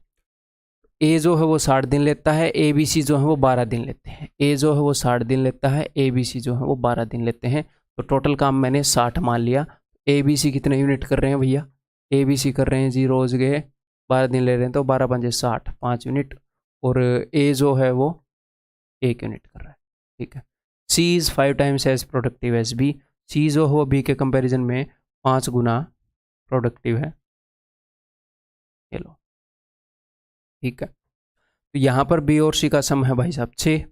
ए जो है वो 60 दिन लेता है, ए बी सी जो है वो 12 दिन लेते हैं। ए जो है वो 60 दिन लेता है, ए बी सी जो है वो 12 दिन लेते हैं। तो टोटल काम मैंने 60 मान लिया। ए बी सी कितने यूनिट कर रहे हैं भैया? ए बी सी कर रहे हैं जी, रोज़ गए 12 दिन ले रहे हैं तो 12 पंजे 60, 5 यूनिट। और ए जो है वो 1 यूनिट कर रहा है, ठीक है। C is 5 times as productive as B. C जो है वो बी के कंपेरिजन में 5 गुना प्रोडक्टिव है, ये लो, ठीक है। तो यहाँ पर बी और सी का सम है भाई साहब 6,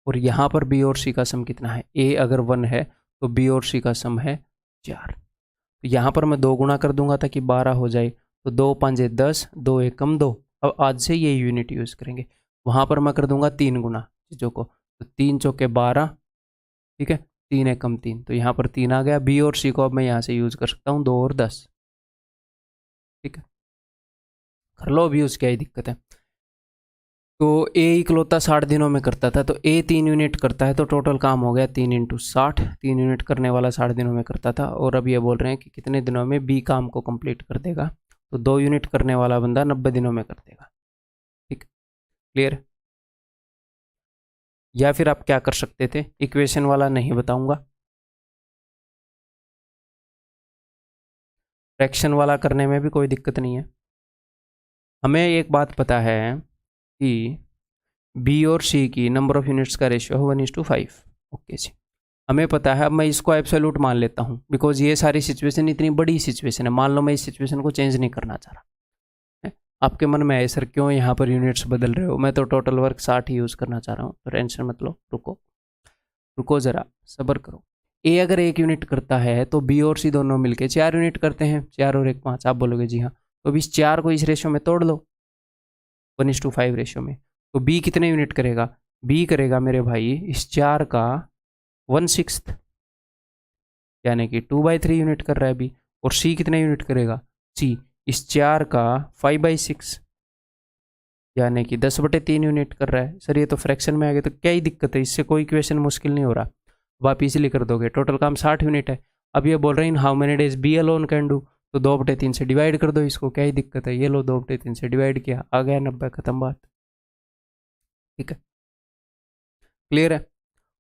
और यहाँ पर बी और सी का सम कितना है? ए अगर 1 है तो बी और सी का सम है 4। तो यहाँ पर मैं 2 गुना कर दूंगा ताकि 12 हो जाए। तो 2 पंजे 10, 2 एक कम 2। अब आज से ये यूनिट यूज़ करेंगे। वहाँ पर मैं कर दूंगा 3 गुना चीज़ों को, तो 3 चौके 12, ठीक है, 3 एक कम 3, तो यहाँ पर 3 आ गया। बी और सी को अब मैं यहाँ से यूज़ कर सकता हूँ 2 और 10, ठीक है, कर लो अभी, उसकी क्या दिक्कत है। तो ए इकलौता 60 दिनों में करता था, तो ए 3 यूनिट करता है, तो टोटल काम हो गया 3 × 60। 3 यूनिट करने वाला 60 दिनों में करता था, और अब ये बोल रहे हैं कि कितने दिनों में बी काम को कंप्लीट कर देगा। तो 2 यूनिट करने वाला बंदा 90 दिनों में कर देगा, ठीक, क्लियर। या फिर आप क्या कर सकते थे, इक्वेशन वाला नहीं बताऊंगा, फ्रैक्शन वाला करने में भी कोई दिक्कत नहीं है। हमें एक बात पता है कि बी और सी की नंबर ऑफ यूनिट्स का रेशियो है 1:5। ओके जी, हमें पता है। अब मैं इसको एब्सोल्यूट मान लेता हूँ, बिकॉज ये सारी सिचुएशन इतनी बड़ी सिचुएशन है। मान लो मैं इस सिचुएशन को चेंज नहीं करना चाह रहा है। आपके मन में है सर क्यों यहाँ पर यूनिट्स बदल रहे हो? मैं तो टोटल वर्क 60 ही यूज़ करना चाह रहा हूँ। तो टेंशन मत लो, रुको ज़रा, सब्र करो। ए अगर 1 यूनिट करता है तो बी और सी दोनों मिलके 4 यूनिट करते हैं। 4 और 1 5, आप बोलोगे जी हाँ। तो अब इस 4 को इस रेशियो में तोड़ लो, 1:5 रेशियो में। तो बी कितने यूनिट करेगा? बी करेगा मेरे भाई इस 4 का 1/6, यानी कि 2/3 यूनिट कर रहा है बी। और सी कितने यूनिट करेगा? सी इस 4 का 5/6, यानी कि 10/3 यूनिट कर रहा है। सर ये तो फ्रैक्शन में आ गया, तो क्या ही दिक्कत है, इससे कोई इक्वेशन मुश्किल नहीं हो रहा। अब आप इजीली कर दोगे। टोटल काम 60 यूनिट है। अब ये बोल रहे हैं in how many days B alone can do, तो 2/3 से डिवाइड कर दो इसको, क्या ही दिक्कत है। ये लो 2/3 से डिवाइड किया, आ गया 90, खत्म बात, ठीक है, क्लियर है।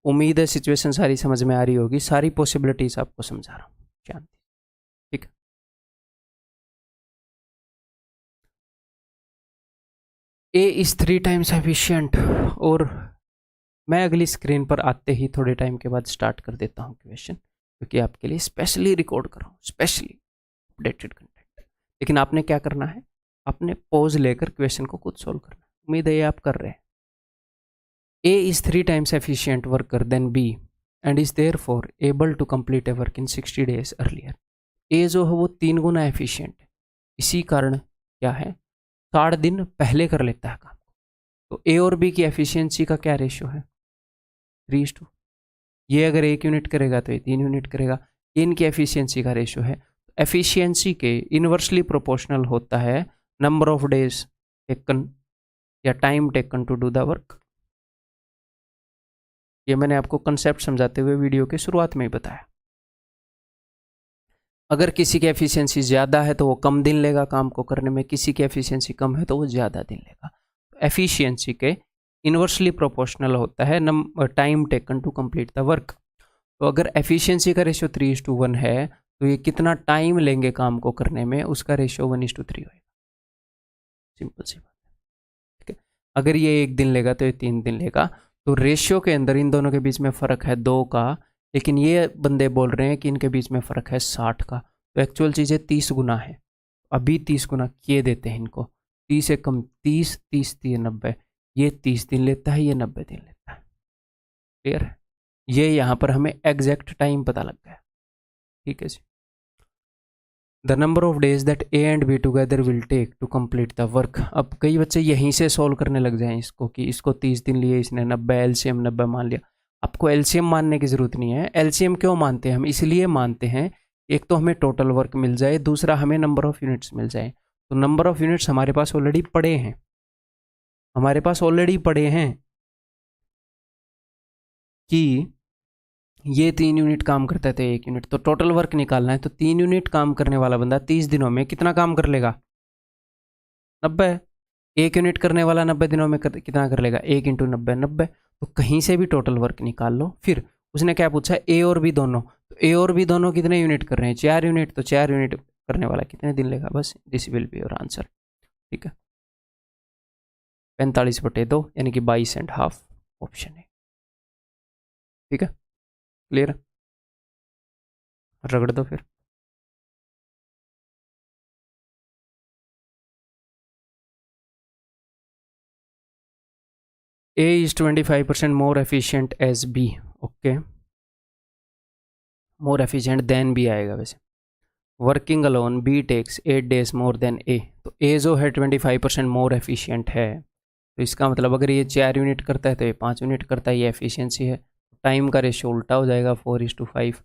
उम्मीद है सिचुएशन सारी समझ में आ रही होगी, सारी पॉसिबिलिटीज आपको समझा रहा हूँ, शांति, ठीक है। A is 3 times efficient. और मैं अगली स्क्रीन पर आते ही थोड़े टाइम के बाद स्टार्ट कर देता हूँ क्वेश्चन, क्योंकि आपके लिए स्पेशली रिकॉर्ड कर रहा हूँ, स्पेशली अपडेटेड कंटेंट। लेकिन आपने क्या करना है, आपने पॉज लेकर क्वेश्चन को खुद सोल्व करना है। उम्मीद है ये आप कर रहे हैं। A is 3 times efficient worker than B and is therefore able to complete a work in 60 days earlier. A जो है वो 3 गुना एफिशिएंट है, इसी कारण क्या है 60 दिन पहले कर लेता है काम। तो A और B की एफिशिएंसी का क्या रेशियो है? 3:2। ये अगर 1 यूनिट करेगा तो ये 3 यूनिट करेगा। ये इनकी एफिशिएंसी का रेशियो है। एफिशिएंसी के इन्वर्सली प्रोपोर्शनल होता है नंबर ऑफ डेज टेकन या time taken to do the work. ये मैंने आपको कंसेप्ट समझाते हुए वीडियो के शुरुआत में ही बताया। अगर किसी की एफिशिएंसी ज़्यादा है तो वो कम दिन लेगा काम को करने में, किसी की एफिशिएंसी कम है तो वो ज़्यादा दिन लेगा। एफिशिएंसी के इन्वर्सली प्रोपोर्शनल होता है time taken to complete the work. तो अगर एफिशिएंसी का रेशियो 3:1 है तो ये कितना टाइम लेंगे काम को करने में, उसका रेशियो 1:3 होगा। सिंपल सी बात, ठीक है। अगर ये 1 दिन लेगा तो ये 3 दिन लेगा। तो रेशियो के अंदर इन दोनों के बीच में फ़र्क है 2 का, लेकिन ये बंदे बोल रहे हैं कि इनके बीच में फ़र्क है 60 का। तो एक्चुअल चीज़ें 30 गुना है। अभी 30 गुना किए देते हैं इनको, 30 से कम 30, 30 3 90, ये 30 दिन लेता है, ये 90 दिन लेता है, क्लियर है। ये यहाँ पर हमें एग्जैक्ट टाइम पता लग गया, ठीक है जी। The number of days that A and B together will take to complete the work. अब कई बच्चे यहीं से सॉल्व करने लग जाएं इसको कि इसको 30 दिन लिए, इसने 90, एलसीएम 90 मान लिया। आपको एलसीएम मानने की ज़रूरत नहीं है। एलसीएम क्यों मानते हैं हम? इसलिए मानते हैं, एक तो हमें टोटल वर्क मिल जाए, दूसरा हमें नंबर ऑफ यूनिट्स मिल जाए। तो नंबर ऑफ यूनिट्स हमारे पास ऑलरेडी पड़े हैं, हमारे पास ऑलरेडी पड़े हैं कि ये 3 यूनिट काम करते थे 1 यूनिट, तो टोटल वर्क निकालना है। तो 3 यूनिट काम करने वाला बंदा 30 दिनों में कितना काम कर लेगा? 90। 1 यूनिट करने वाला 90 दिनों में कितना कर लेगा? 1 इंटू 90, 90। तो कहीं से भी टोटल वर्क निकाल लो। फिर उसने क्या पूछा? ए और बी दोनों। तो ए और बी दोनों कितने यूनिट कर रहे हैं? 4 यूनिट। तो 4 यूनिट करने वाला कितने दिन लेगा? बस this will be your answer. ठीक है, 45/2 यानी कि 22.5 ऑप्शन है। ठीक है, क्लियर? रगड़ दो फिर। A is 25% more efficient as B. Okay, more efficient than B आएगा वैसे। Working alone B takes 8 days more than A। तो A जो है 25% मोर एफिशिएंट है, तो इसका मतलब अगर ये 4 यूनिट करता है तो ये 5 यूनिट करता है, ये एफिशिएंसी है। टाइम का रेशियो उल्टा हो जाएगा 4:5।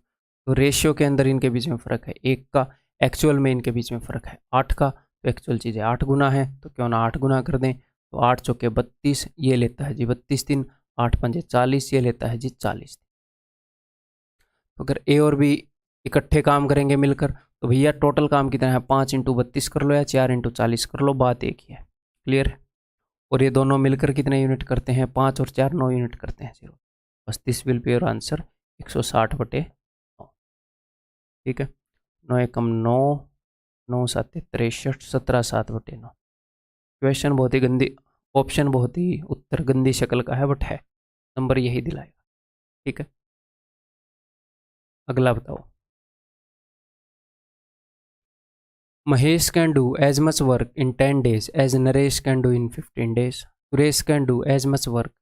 तो रेशियो के अंदर इनके बीच में फ़र्क है 1 का, एक्चुअल में इनके बीच में फ़र्क है 8 का। तो एक्चुअल चीज़ें 8 गुना है, तो क्यों ना 8 गुना कर दें। तो 8 चौके 32, ये लेता है जी 32 दिन। 8 पंजे 40, ये लेता है जी 40 दिन। तो अगर ए और बी इकट्ठे काम करेंगे मिलकर, तो भैया टोटल काम कितना है? 5 इंटू 32 कर लो या 4 इंटू 40 कर लो, बात एक ही है। क्लियर है? और ये दोनों मिलकर कितने यूनिट करते हैं? 5 और 4 9 यूनिट करते हैं। 0, बस this will be your answer 160/9। ठीक है, 9 एकम 9, 9 7 63, 17 7/9। क्वेश्चन बहुत ही गंदी, ऑप्शन बहुत ही उत्तर गंदी शक्ल का है, बट है नंबर यही दिलाएगा। ठीक है, अगला बताओ। Mahesh can do as much work in 10 days as Naresh can do in 15 days. Suresh can do as much work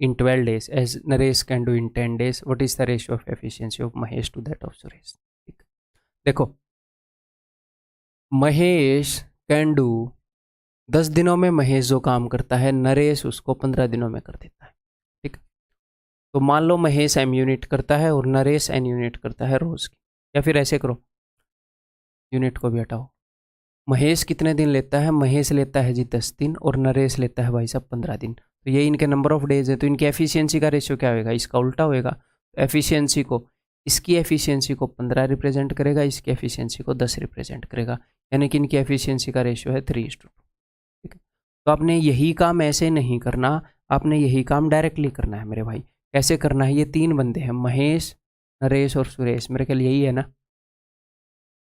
in 12 days as Naresh can do in 10 days. What is the ratio of efficiency of Mahesh to that of Suresh? देखो, Mahesh can do 10 दिनों में महेश जो काम करता है, नरेश उसको 15 दिनों में कर देता है। ठीक, तो मान लो महेश m यूनिट करता है और नरेश n यूनिट करता है रोज की, या फिर ऐसे करो, यूनिट को भी हटाओ। महेश कितने दिन लेता है? महेश लेता है जी 10 दिन और नरेश लेता है भाई साहब 15 दिन। तो ये इनके नंबर ऑफ डेज है, तो इनकी एफिशिएंसी का रेशियो क्या होगा? इसका उल्टा होएगा। एफिशिएंसी को, इसकी एफिशिएंसी को 15 रिप्रेजेंट करेगा, इसकी एफिशिएंसी को 10 रिप्रेजेंट करेगा, यानी कि इनकी एफिशिएंसी का रेशियो है 3:2। ठीक है, तो आपने यही काम ऐसे नहीं करना, आपने यही काम डायरेक्टली करना है मेरे भाई। कैसे करना है? ये 3 बंदे हैं, महेश, नरेश और सुरेश, मेरे ख्याल यही है ना।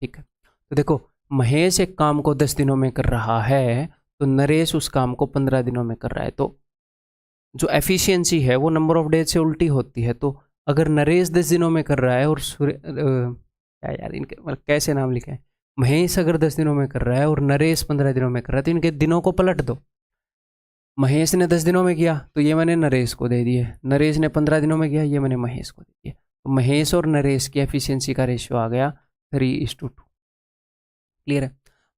ठीक है, तो देखो, महेश एक काम को 10 दिनों में कर रहा है, तो नरेश उस काम को 15 दिनों में कर रहा है। तो जो एफिशिएंसी है वो नंबर ऑफ डेज से उल्टी होती है। तो अगर नरेश 10 दिनों में कर रहा है और क्या यार इनके मतलब कैसे नाम लिखे हैं, महेश अगर 10 दिनों में कर रहा है और नरेश 15 दिनों में कर रहा है, तो इनके दिनों को पलट दो। महेश ने 10 दिनों में किया तो ये मैंने नरेश को दे दिए, नरेश ने 15 दिनों में किया, ये मैंने महेश को दे दिया। तो महेश और नरेश की एफिशिएंसी का रेशियो आ गया 3:2। क्लियर है?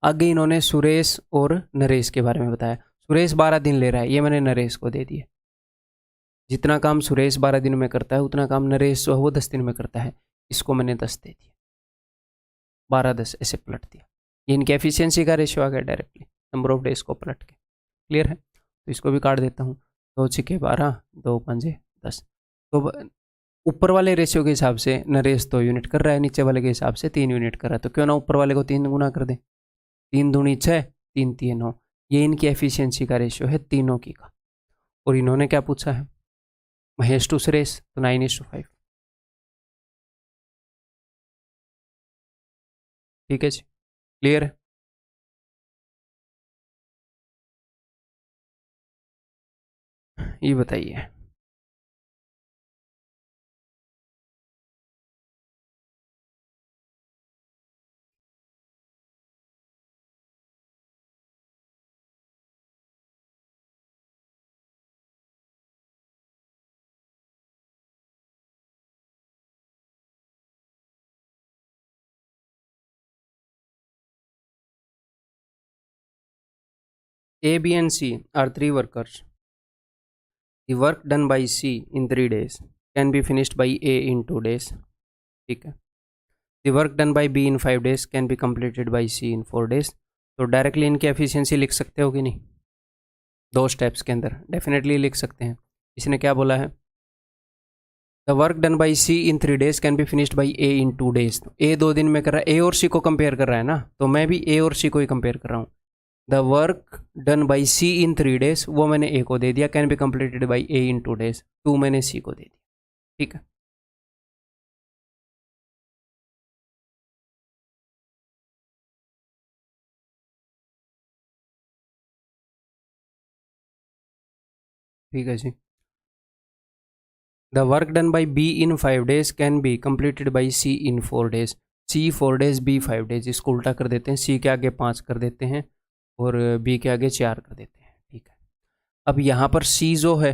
आगे इन्होंने सुरेश और नरेश के बारे में बताया। सुरेश 12 दिन ले रहा है, ये मैंने नरेश को दे दिया। जितना काम सुरेश 12 दिन में करता है उतना काम नरेश जो है वो 10 दिन में करता है, इसको मैंने 10 दे दिया। 12 10 ऐसे पलट दिया। ये इनकी एफिशिएंसी का रेशियो आ गया डायरेक्टली नंबर ऑफ डेज को पलट के। क्लियर है? तो इसको भी काट देता हूँ। 2 6 12, 2 5 10। तो ऊपर वाले रेशियो के हिसाब से नरेश 2 यूनिट कर रहा है, नीचे वाले के हिसाब से 3 यूनिट कर रहा है। तो क्यों ना ऊपर वाले को 3 गुना कर दें। 3 दूनी 6, 3 3 9। ये इनकी एफिशिएंसी का रेशियो है तीनों की का। और इन्होंने क्या पूछा है? महेश टू सुरेश, तो 9:5। ठीक है जी, क्लियर है? ये बताइए। A, B and C are 3 workers. The work done by C in 3 days can be finished by A in 2 days. ठीक है, the work done by B in 5 days can be completed by C in 4 days. तो directly इनकी efficiency लिख सकते हो कि नहीं? 2 steps के अंदर डेफिनेटली लिख सकते हैं। इसने क्या बोला है? The work done by C in 3 days can be finished by A in 2 days। A 2 दिन में कर रहा है, ए और सी को कंपेयर कर रहा है ना, तो मैं भी ए और सी को ही कंपेयर कर रहा हूँ। The work done by C in 3 days वो मैंने ए को दे दिया, can be completed by A in 2 days, 2 मैंने सी को दे दिया। ठीक है, ठीक है जी। The work done by B in 5 days can be completed by C in 4 days। C 4 days, B 5 days, इसको उल्टा कर देते हैं, सी के आगे 5 कर देते हैं और बी के आगे 4 कर देते हैं। ठीक है, अब यहाँ पर सी जो है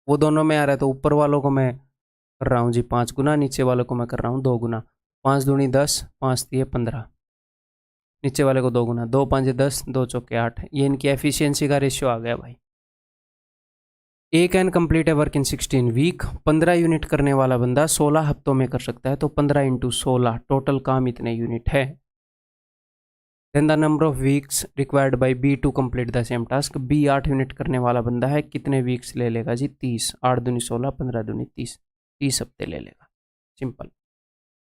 वो दोनों में आ रहा है, तो ऊपर वालों को मैं कर रहा हूँ जी 5 गुना, नीचे वालों को मैं कर रहा हूँ 2 गुना। 5 दूनी 10, 5 दिए 15, नीचे वाले को 2 गुना, 2 5 10, 2 चौके 8। ये इनकी एफिशिएंसी का रेशियो आ गया भाई। A can complete a work in 16 week. 15 unit करने वाला बंदा 16 हफ्तों में कर सकता है, तो 15 इंटू 16 टोटल काम इतने यूनिट है। Then the number of weeks required by B to complete the same task. B 8 unit करने वाला बंदा है, कितने वीक्स ले लेगा जी? 30। 8 दूनी 16, 15 दूनी 30, 30 हफ्ते ले लेगा। सिंपल,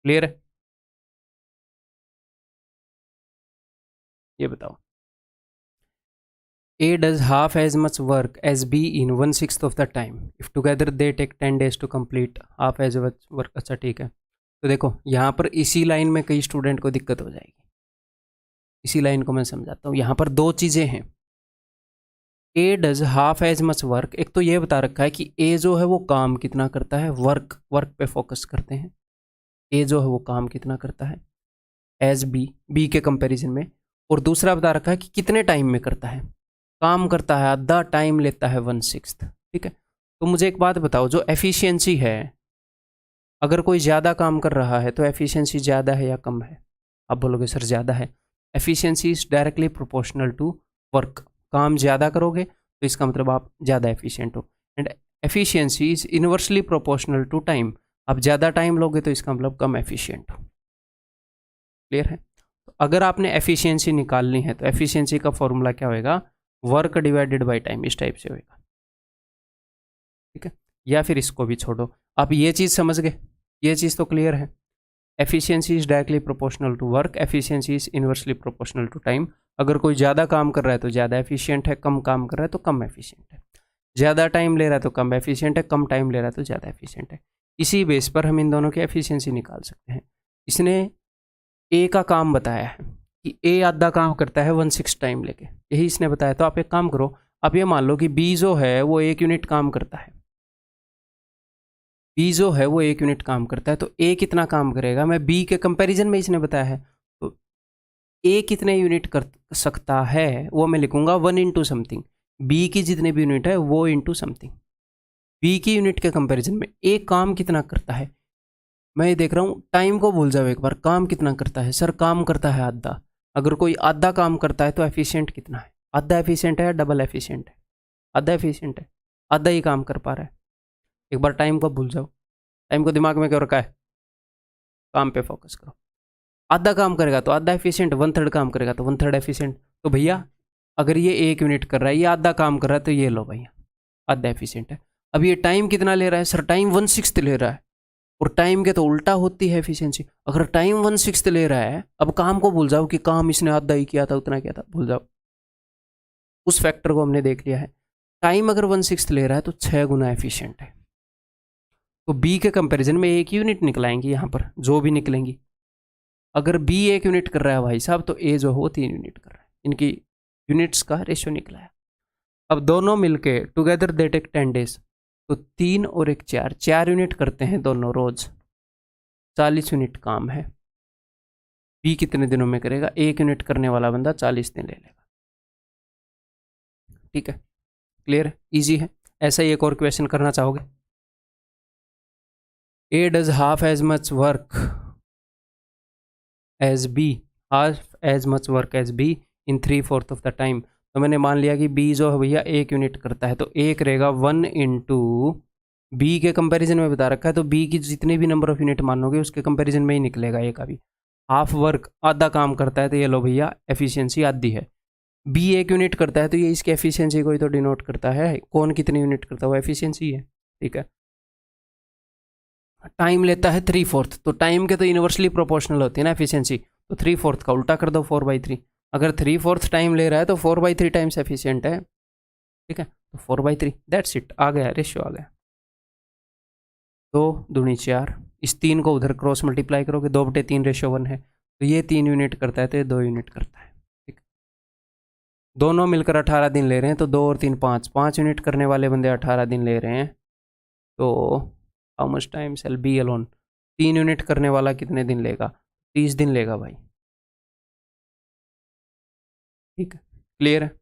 क्लियर है? ये बताओ, A does half as much work as B in 1/6 of the time. If together they take 10 days to complete half as much work। अच्छा ठीक है, तो देखो यहाँ पर इसी लाइन में कई स्टूडेंट को दिक्कत हो जाएगी। इसी लाइन को मैं समझाता हूँ। यहाँ पर 2 चीज़ें हैं। A does half as much work, एक तो ये बता रखा है कि A जो है वो काम कितना करता है, वर्क पे फोकस करते हैं। A जो है वो काम कितना करता है एज बी के कंपैरिजन में, और दूसरा बता रखा है कि कितने टाइम में करता है। काम करता है आधा, टाइम लेता है 1/6। ठीक है, तो मुझे एक बात बताओ, जो एफिशिएंसी है, अगर कोई ज़्यादा काम कर रहा है तो एफिशिएंसी ज़्यादा है या कम है? आप बोलोगे सर ज़्यादा है। Efficiency is directly proportional to work. काम ज़्यादा करोगे तो इसका मतलब आप ज़्यादा एफिशिएंट हो, and efficiency is inversely proportional to time. आप ज़्यादा टाइम लोगे तो इसका मतलब कम एफिशिएंट हो। क्लियर है? तो अगर आपने एफिशिएंसी निकालनी है तो एफिशिएंसी का फॉर्मूला क्या होएगा? वर्क डिवाइडेड बाय टाइम, इस टाइप से होएगा। ठीक है, या फिर इसको भी छोड़ो, आप ये चीज़ समझ गए, ये चीज़ तो क्लियर है। Efficiency is directly proportional to work, efficiency is inversely proportional to time. अगर कोई ज़्यादा काम कर रहा है तो ज़्यादा एफिशिएंट है, कम काम कर रहा है तो कम एफिशिएंट है। ज़्यादा टाइम ले रहा है तो कम एफिशिएंट है, कम टाइम ले रहा है तो ज़्यादा एफिशिएंट है। इसी बेस पर हम इन दोनों की एफिशिएंसी निकाल सकते हैं। इसने ए का काम बताया है कि ए आधा काम करता है 1/6 टाइम लेके, यही इसने बताया। तो आप एक काम करो, आप ये मान लो कि बी जो है वो 1 यूनिट काम करता है, बी जो है वो 1 यूनिट काम करता है, तो ए कितना काम करेगा? मैं बी के कंपैरिजन में इसने बताया है, तो ए कितने यूनिट कर सकता है वो मैं लिखूंगा 1 इंटू समथिंग। बी की जितने भी यूनिट है वो इंटू समथिंग। बी की यूनिट के कंपैरिजन में ए काम कितना करता है, मैं ये देख रहा हूँ। टाइम को भूल जाओ एक बार, काम कितना करता है? सर काम करता है आधा। अगर कोई आधा काम करता है तो एफिशिएंट कितना है? आधा एफिशिएंट है या डबल एफिशिएंट है? आधा एफिशिएंट है, आधा ही काम कर पा रहा है। एक बार टाइम को भूल जाओ, टाइम को दिमाग में क्यों रखा है? काम पे फोकस करो। आधा काम करेगा तो आधा एफिशिएंट, 1/3 काम करेगा तो 1/3 एफिशिएंट। तो भैया अगर ये 1 यूनिट कर रहा है, ये आधा काम कर रहा है, तो ये लो भैया आधा एफिशिएंट है। अब ये टाइम कितना ले रहा है? सर टाइम 1/6 ले रहा है, और टाइम के तो उल्टा होती है एफिशिएंसी। अगर टाइम 1/6 ले रहा है, अब काम को भूल जाओ कि काम इसने आधा ही किया था, उतना किया था, भूल जाओ। उस फैक्टर को हमने देख लिया है। टाइम अगर 1/6 ले रहा है तो 6 गुना एफिशिएंट है। तो बी के कंपैरिजन में 1 यूनिट निकलाएंगी यहाँ पर, जो भी निकलेंगी। अगर बी 1 यूनिट कर रहा है भाई साहब, तो ए जो है वो 3 यूनिट कर रहा है। इनकी यूनिट्स का रेशियो निकला है। अब दोनों मिलके टुगेदर दे टेक 10 days, तो 3 और 1 4, 4 यूनिट करते हैं दोनों रोज। 40 यूनिट काम है। बी कितने दिनों में करेगा? 1 यूनिट करने वाला बंदा 40 दिन ले लेगा। ठीक है, क्लियर है, ईजी है। ऐसा ही एक और क्वेश्चन करना चाहोगे? A does half as much work as B, half as much work as B in 3/4 of the time. तो मैंने मान लिया कि बी जो है भैया 1 यूनिट करता है, तो ए करेगा 1 इंटू बी के कंपैरिजन में बता रखा है, तो बी की जितने भी नंबर ऑफ यूनिट मानोगे उसके कंपैरिजन में ही निकलेगा ए का भी। हाफ वर्क आधा काम करता है तो ये लो भैया एफिशिएंसी आधी है। बी 1 यूनिट करता है तो ये इसकी एफिशिएंसी को ही तो डिनोट करता है। कौन कितनी यूनिट करता है, वो एफिशिएंसी है। ठीक है। टाइम लेता है 3/4, तो टाइम के तो यूनिवर्सली प्रोपोर्शनल होती है ना एफिशिएंसी, तो 3/4 का उल्टा कर दो 4/3। अगर 3/4 टाइम ले रहा है तो 4/3 टाइम्स एफिशिएंट है। ठीक है, तो 4/3 दैट्स इट, आ गया रेशियो आ गया। 2 दूनी 4, इस 3 को उधर क्रॉस मल्टीप्लाई करोगे, 2/3 रेशियो 1 है, तो ये 3 यूनिट करता है तो ये 2 यूनिट करता है। ठीक, दोनों मिलकर 18 दिन ले रहे हैं, तो 2 और 3 5 यूनिट करने वाले बंदे 18 दिन ले रहे हैं। तो how much time shall be alone, 3 unit करने वाला कितने दिन लेगा, 30 दिन लेगा भाई। ठीक है, क्लियर है,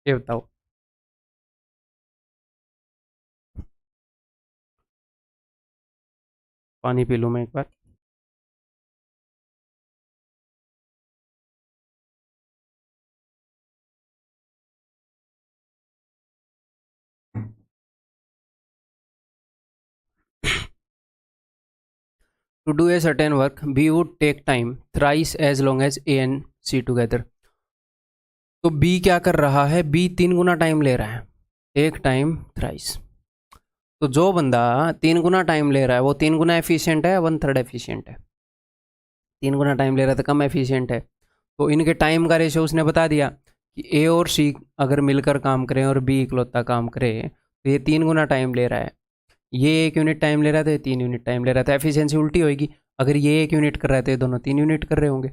ये बताओ। पानी पी लूँ मैं एक बार। To do a certain work, B would take time thrice as long as A and C together. तो B क्या कर रहा है, B 3 गुना टाइम ले रहा है, टेक टाइम थ्राइस। तो जो बंदा 3 गुना टाइम ले रहा है वो 3 गुना एफिशिएंट है, 1/3 एफिशिएंट है। 3 गुना टाइम ले रहा है तो कम एफिशिएंट है। तो इनके टाइम का रेशियो उसने बता दिया कि ए और सी अगर मिलकर काम करें और बी इकलौता काम करे तो ये 3 गुना टाइम ले रहा है। ये 1 यूनिट टाइम ले रहा था, ये 3 यूनिट टाइम ले रहा था, एफिशिएंसी उल्टी होगी। अगर ये 1 यूनिट कर रहा था, ये दोनों 3 यूनिट कर रहे होंगे।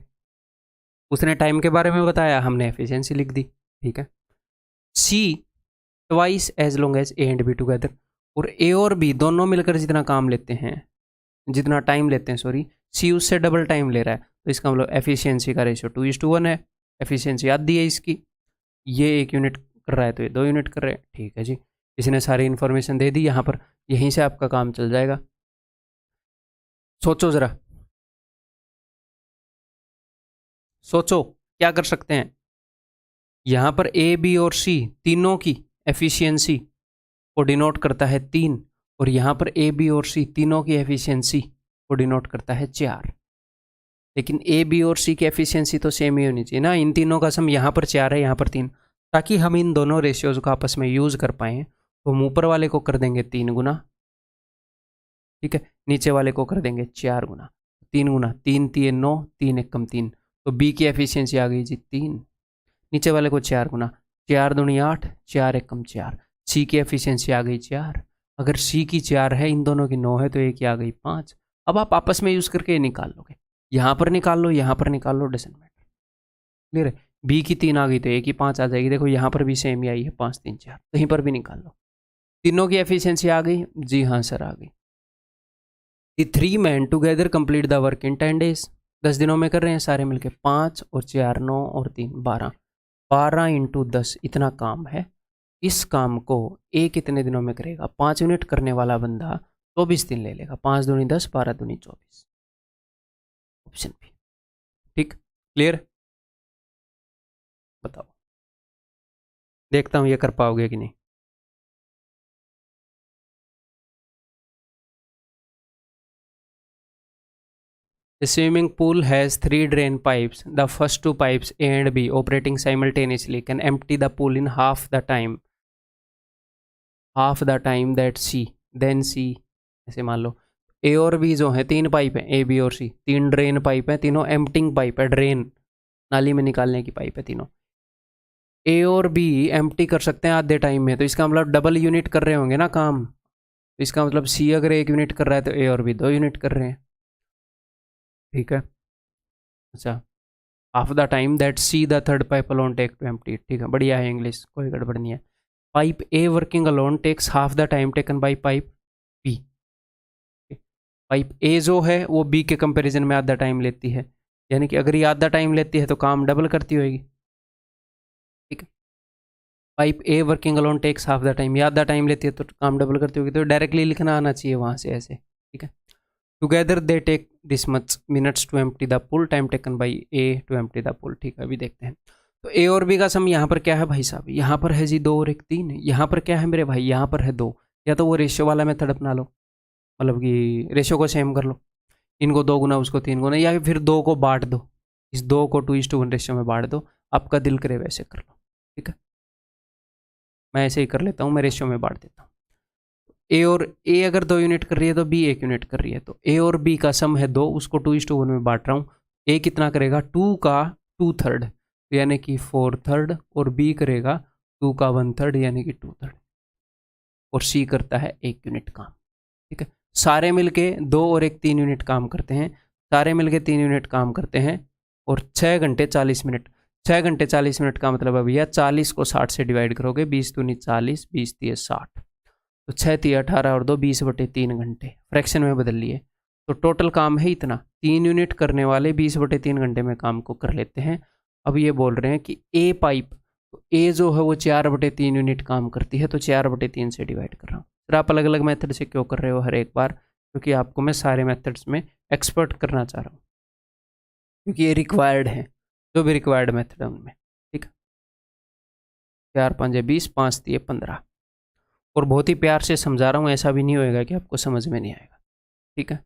उसने टाइम के बारे में बताया, हमने एफिशिएंसी लिख दी। ठीक है। C twice as long as A and B together, और ए और बी दोनों मिलकर जितना काम लेते हैं, जितना टाइम लेते हैं, सॉरी, सी उससे डबल टाइम ले रहा है, तो इसका मतलब एफिशिएंसी का रेशियो 2:1 है। एफिशिएंसी आधी है इसकी, ये 1 यूनिट कर रहा है तो ये 2 यूनिट कर रहे हैं। ठीक है जी, इसने सारी इन्फॉर्मेशन दे दी यहाँ पर, यहीं से आपका काम चल जाएगा। सोचो ज़रा, सोचो क्या कर सकते हैं। यहाँ पर ए बी और सी तीनों की एफिशिएंसी को डिनोट करता है 3, और यहाँ पर ए बी और सी तीनों की एफिशिएंसी को डिनोट करता है 4। लेकिन ए बी और सी की एफिशिएंसी तो सेम ही होनी चाहिए ना, इन तीनों का सम यहाँ पर 4 है, यहाँ पर 3, ताकि हम इन दोनों रेशियोज को आपस में यूज़ कर पाएँ। तो हम ऊपर वाले को कर देंगे 3 गुना, ठीक है, नीचे वाले को कर देंगे 4 गुना। 3 गुना 3 3 9, 3 1 कम 3, तो बी की एफिशिएंसी आ गई जी 3। नीचे वाले को 4 गुना, 4 दूनी 8, 4 1 कम 4, सी की एफिशिएंसी आ गई 4। अगर सी की 4 है, इन दोनों की 9 है, तो ए की आ गई 5। अब आप आपस में यूज़ करके निकाल लोगे, यहाँ पर निकाल लो, यहाँ पर निकाल लो, डजंट मैटर। क्लियर है। बी की 3 आ गई तो ए की 5 आ जाएगी। देखो यहाँ पर भी सेम ही आई है, 5 3 4, कहीं पर भी निकाल लो। तीनों की एफिशिएंसी आ गई जी, हाँ सर आ गई। The 3 men together complete the work in 10 days। 10 दिनों में कर रहे हैं सारे मिलके, 5 और 4 9 और 3 12, 12 × 10 इतना काम है। इस काम को ए कितने दिनों में करेगा, 5 यूनिट करने वाला बंदा 24 दिन ले लेगा। 5 दूनी 10, 12 दूनी 24, ऑप्शन बी। ठीक, क्लियर, बताओ, देखता हूँ ये कर पाओगे कि नहीं। The swimming pool has 3 drain pipes. The first 2 pipes, A and B, operating simultaneously, can empty the pool in half the time that C. Then C, ऐसे मान लो A और B जो है 3 पाइप हैं, A B और C 3 drain pipe हैं, तीनों emptying pipe है, ड्रेन नाली में निकालने की पाइप है तीनों। A और B एम्प्टी कर सकते हैं आधे टाइम में, तो इसका मतलब डबल यूनिट कर रहे होंगे ना काम। तो इसका मतलब C अगर 1 यूनिट कर रहा है तो A और B 2 यूनिट कर रहे हैं। ठीक है, अच्छा, half the time that C the third pipe alone take to empty. ठीक है, बढ़िया है इंग्लिश, कोई गड़बड़ नहीं है। Pipe A working alone takes half the time taken by pipe B. Pipe A जो है वो बी के कंपैरिजन में आधा टाइम लेती है, यानी कि अगर ये आधा टाइम लेती है तो काम डबल करती होगी। ठीक है, pipe A working alone takes half the time, ये आधा टाइम लेती है तो काम डबल करती होगी, तो डायरेक्टली लिखना आना चाहिए वहाँ से ऐसे। ठीक है, together they take this much minutes to empty the pool, time taken by A to empty the pool. ठीक है, अभी देखते हैं। तो ए और बी का सम यहाँ पर क्या है भाई साहब, यहाँ पर है जी 2 और 1 3, यहाँ पर क्या है मेरे भाई, यहाँ पर है 2, या तो वो रेशियो वाला मेथड अपना लो, मतलब कि रेशियो को सेम कर लो, इनको 2 गुना उसको 3 गुना, या फिर 2 को बांट दो, इस 2 को 2:1 रेशियो में बांट दो, आपका दिल करे वैसे कर लो, ठीक है। मैं ऐसे ही कर लेता हूँ, मैं रेशियो में बांट देता हूँ। ए और ए अगर 2 यूनिट कर रही है तो बी 1 यूनिट कर रही है, तो ए और बी का सम है 2, उसको 2:1 में बांट रहा हूँ। ए कितना करेगा 2 का 2/3 यानी कि 4/3, और बी करेगा 2 का 1/3 यानी कि 2/3, और सी करता है 1 यूनिट काम, ठीक है। सारे मिलके 2 और 1 3 यूनिट काम करते हैं, सारे मिलके 3 यूनिट काम करते हैं, और 6 घंटे 40 मिनट। 6 घंटे 40 मिनट का मतलब है भैया 40 को 60 से डिवाइड करोगे, 20 दूनी 40, 20 दिए 60, तो 6 तिया 18 और 2 20/3 घंटे, फ्रैक्शन में बदल लिए। तो टोटल काम है इतना, 3 यूनिट करने वाले 20/3 घंटे में काम को कर लेते हैं। अब ये बोल रहे हैं कि ए पाइप, तो ए जो है वो 4/3 यूनिट काम करती है, तो 4/3 से डिवाइड कर रहा हूँ। फिर आप अलग अलग मेथड से क्यों कर रहे हो हर एक बार, क्योंकि आपको मैं सारे मेथड्स में एक्सपर्ट करना चाह रहा हूँ, क्योंकि ये रिक्वायर्ड है, जो भी रिक्वायर्ड मेथड है उनमें, ठीक है। 4 5 20, 5 दिए 15, और बहुत ही प्यार से समझा रहा हूँ, ऐसा भी नहीं होएगा कि आपको समझ में नहीं आएगा, ठीक है।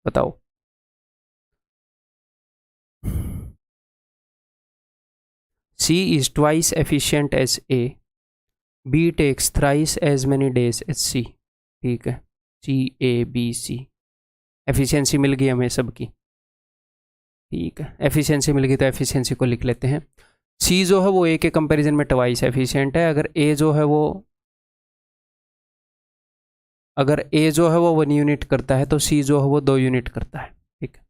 बताओ। C is twice efficient as A. B takes thrice as many days as C. ठीक है, C A B C, efficiency मिल गई हमें सबकी, ठीक है। एफिशिएंसी मिल गई तो एफिशिएंसी को लिख लेते हैं। C जो है वो A के कंपैरिजन में ट्वाइस एफिशिएंट है। अगर A जो है वो 1 यूनिट करता है तो C जो है वो 2 यूनिट करता है, ठीक है।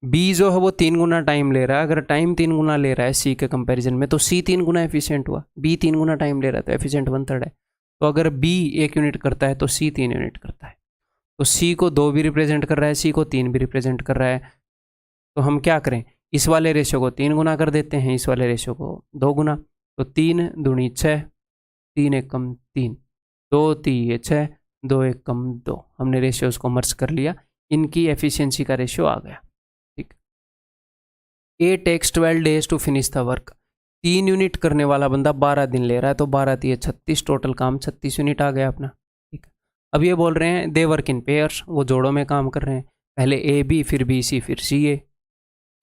B जो है वो 3 गुना टाइम ले रहा है, अगर टाइम 3 गुना ले रहा है C के कंपैरिजन में, तो C 3 गुना एफिशिएंट हुआ। B 3 गुना टाइम ले रहा है तो एफिशिएंट 1/3 है। तो अगर B 1 यूनिट करता है तो C 3 यूनिट करता है, तो C को 2 भी रिप्रेजेंट कर रहा है, C को 3 भी रिप्रेजेंट कर रहा है। तो हम क्या करें, इस वाले रेशियो को 3 गुना कर देते हैं, इस वाले रेशियो को 2 गुना, तो 3 दूनी 6, 3 1 कम 3, 2 3 6, 2 1 कम 2, हमने रेशियोज को मर्ज कर लिया, इनकी एफिशिएंसी का रेशियो आ गया, ठीक। A takes 12 days to finish the work, 3 unit करने वाला बंदा 12 दिन ले रहा है, तो 12 3 36, टोटल काम 36 यूनिट आ गया अपना, ठीक। अब ये बोल रहे हैं दे वर्क इन पेयर्स, वो जोड़ों में काम कर रहे हैं, पहले ए बी फिर बी सी फिर सी ए,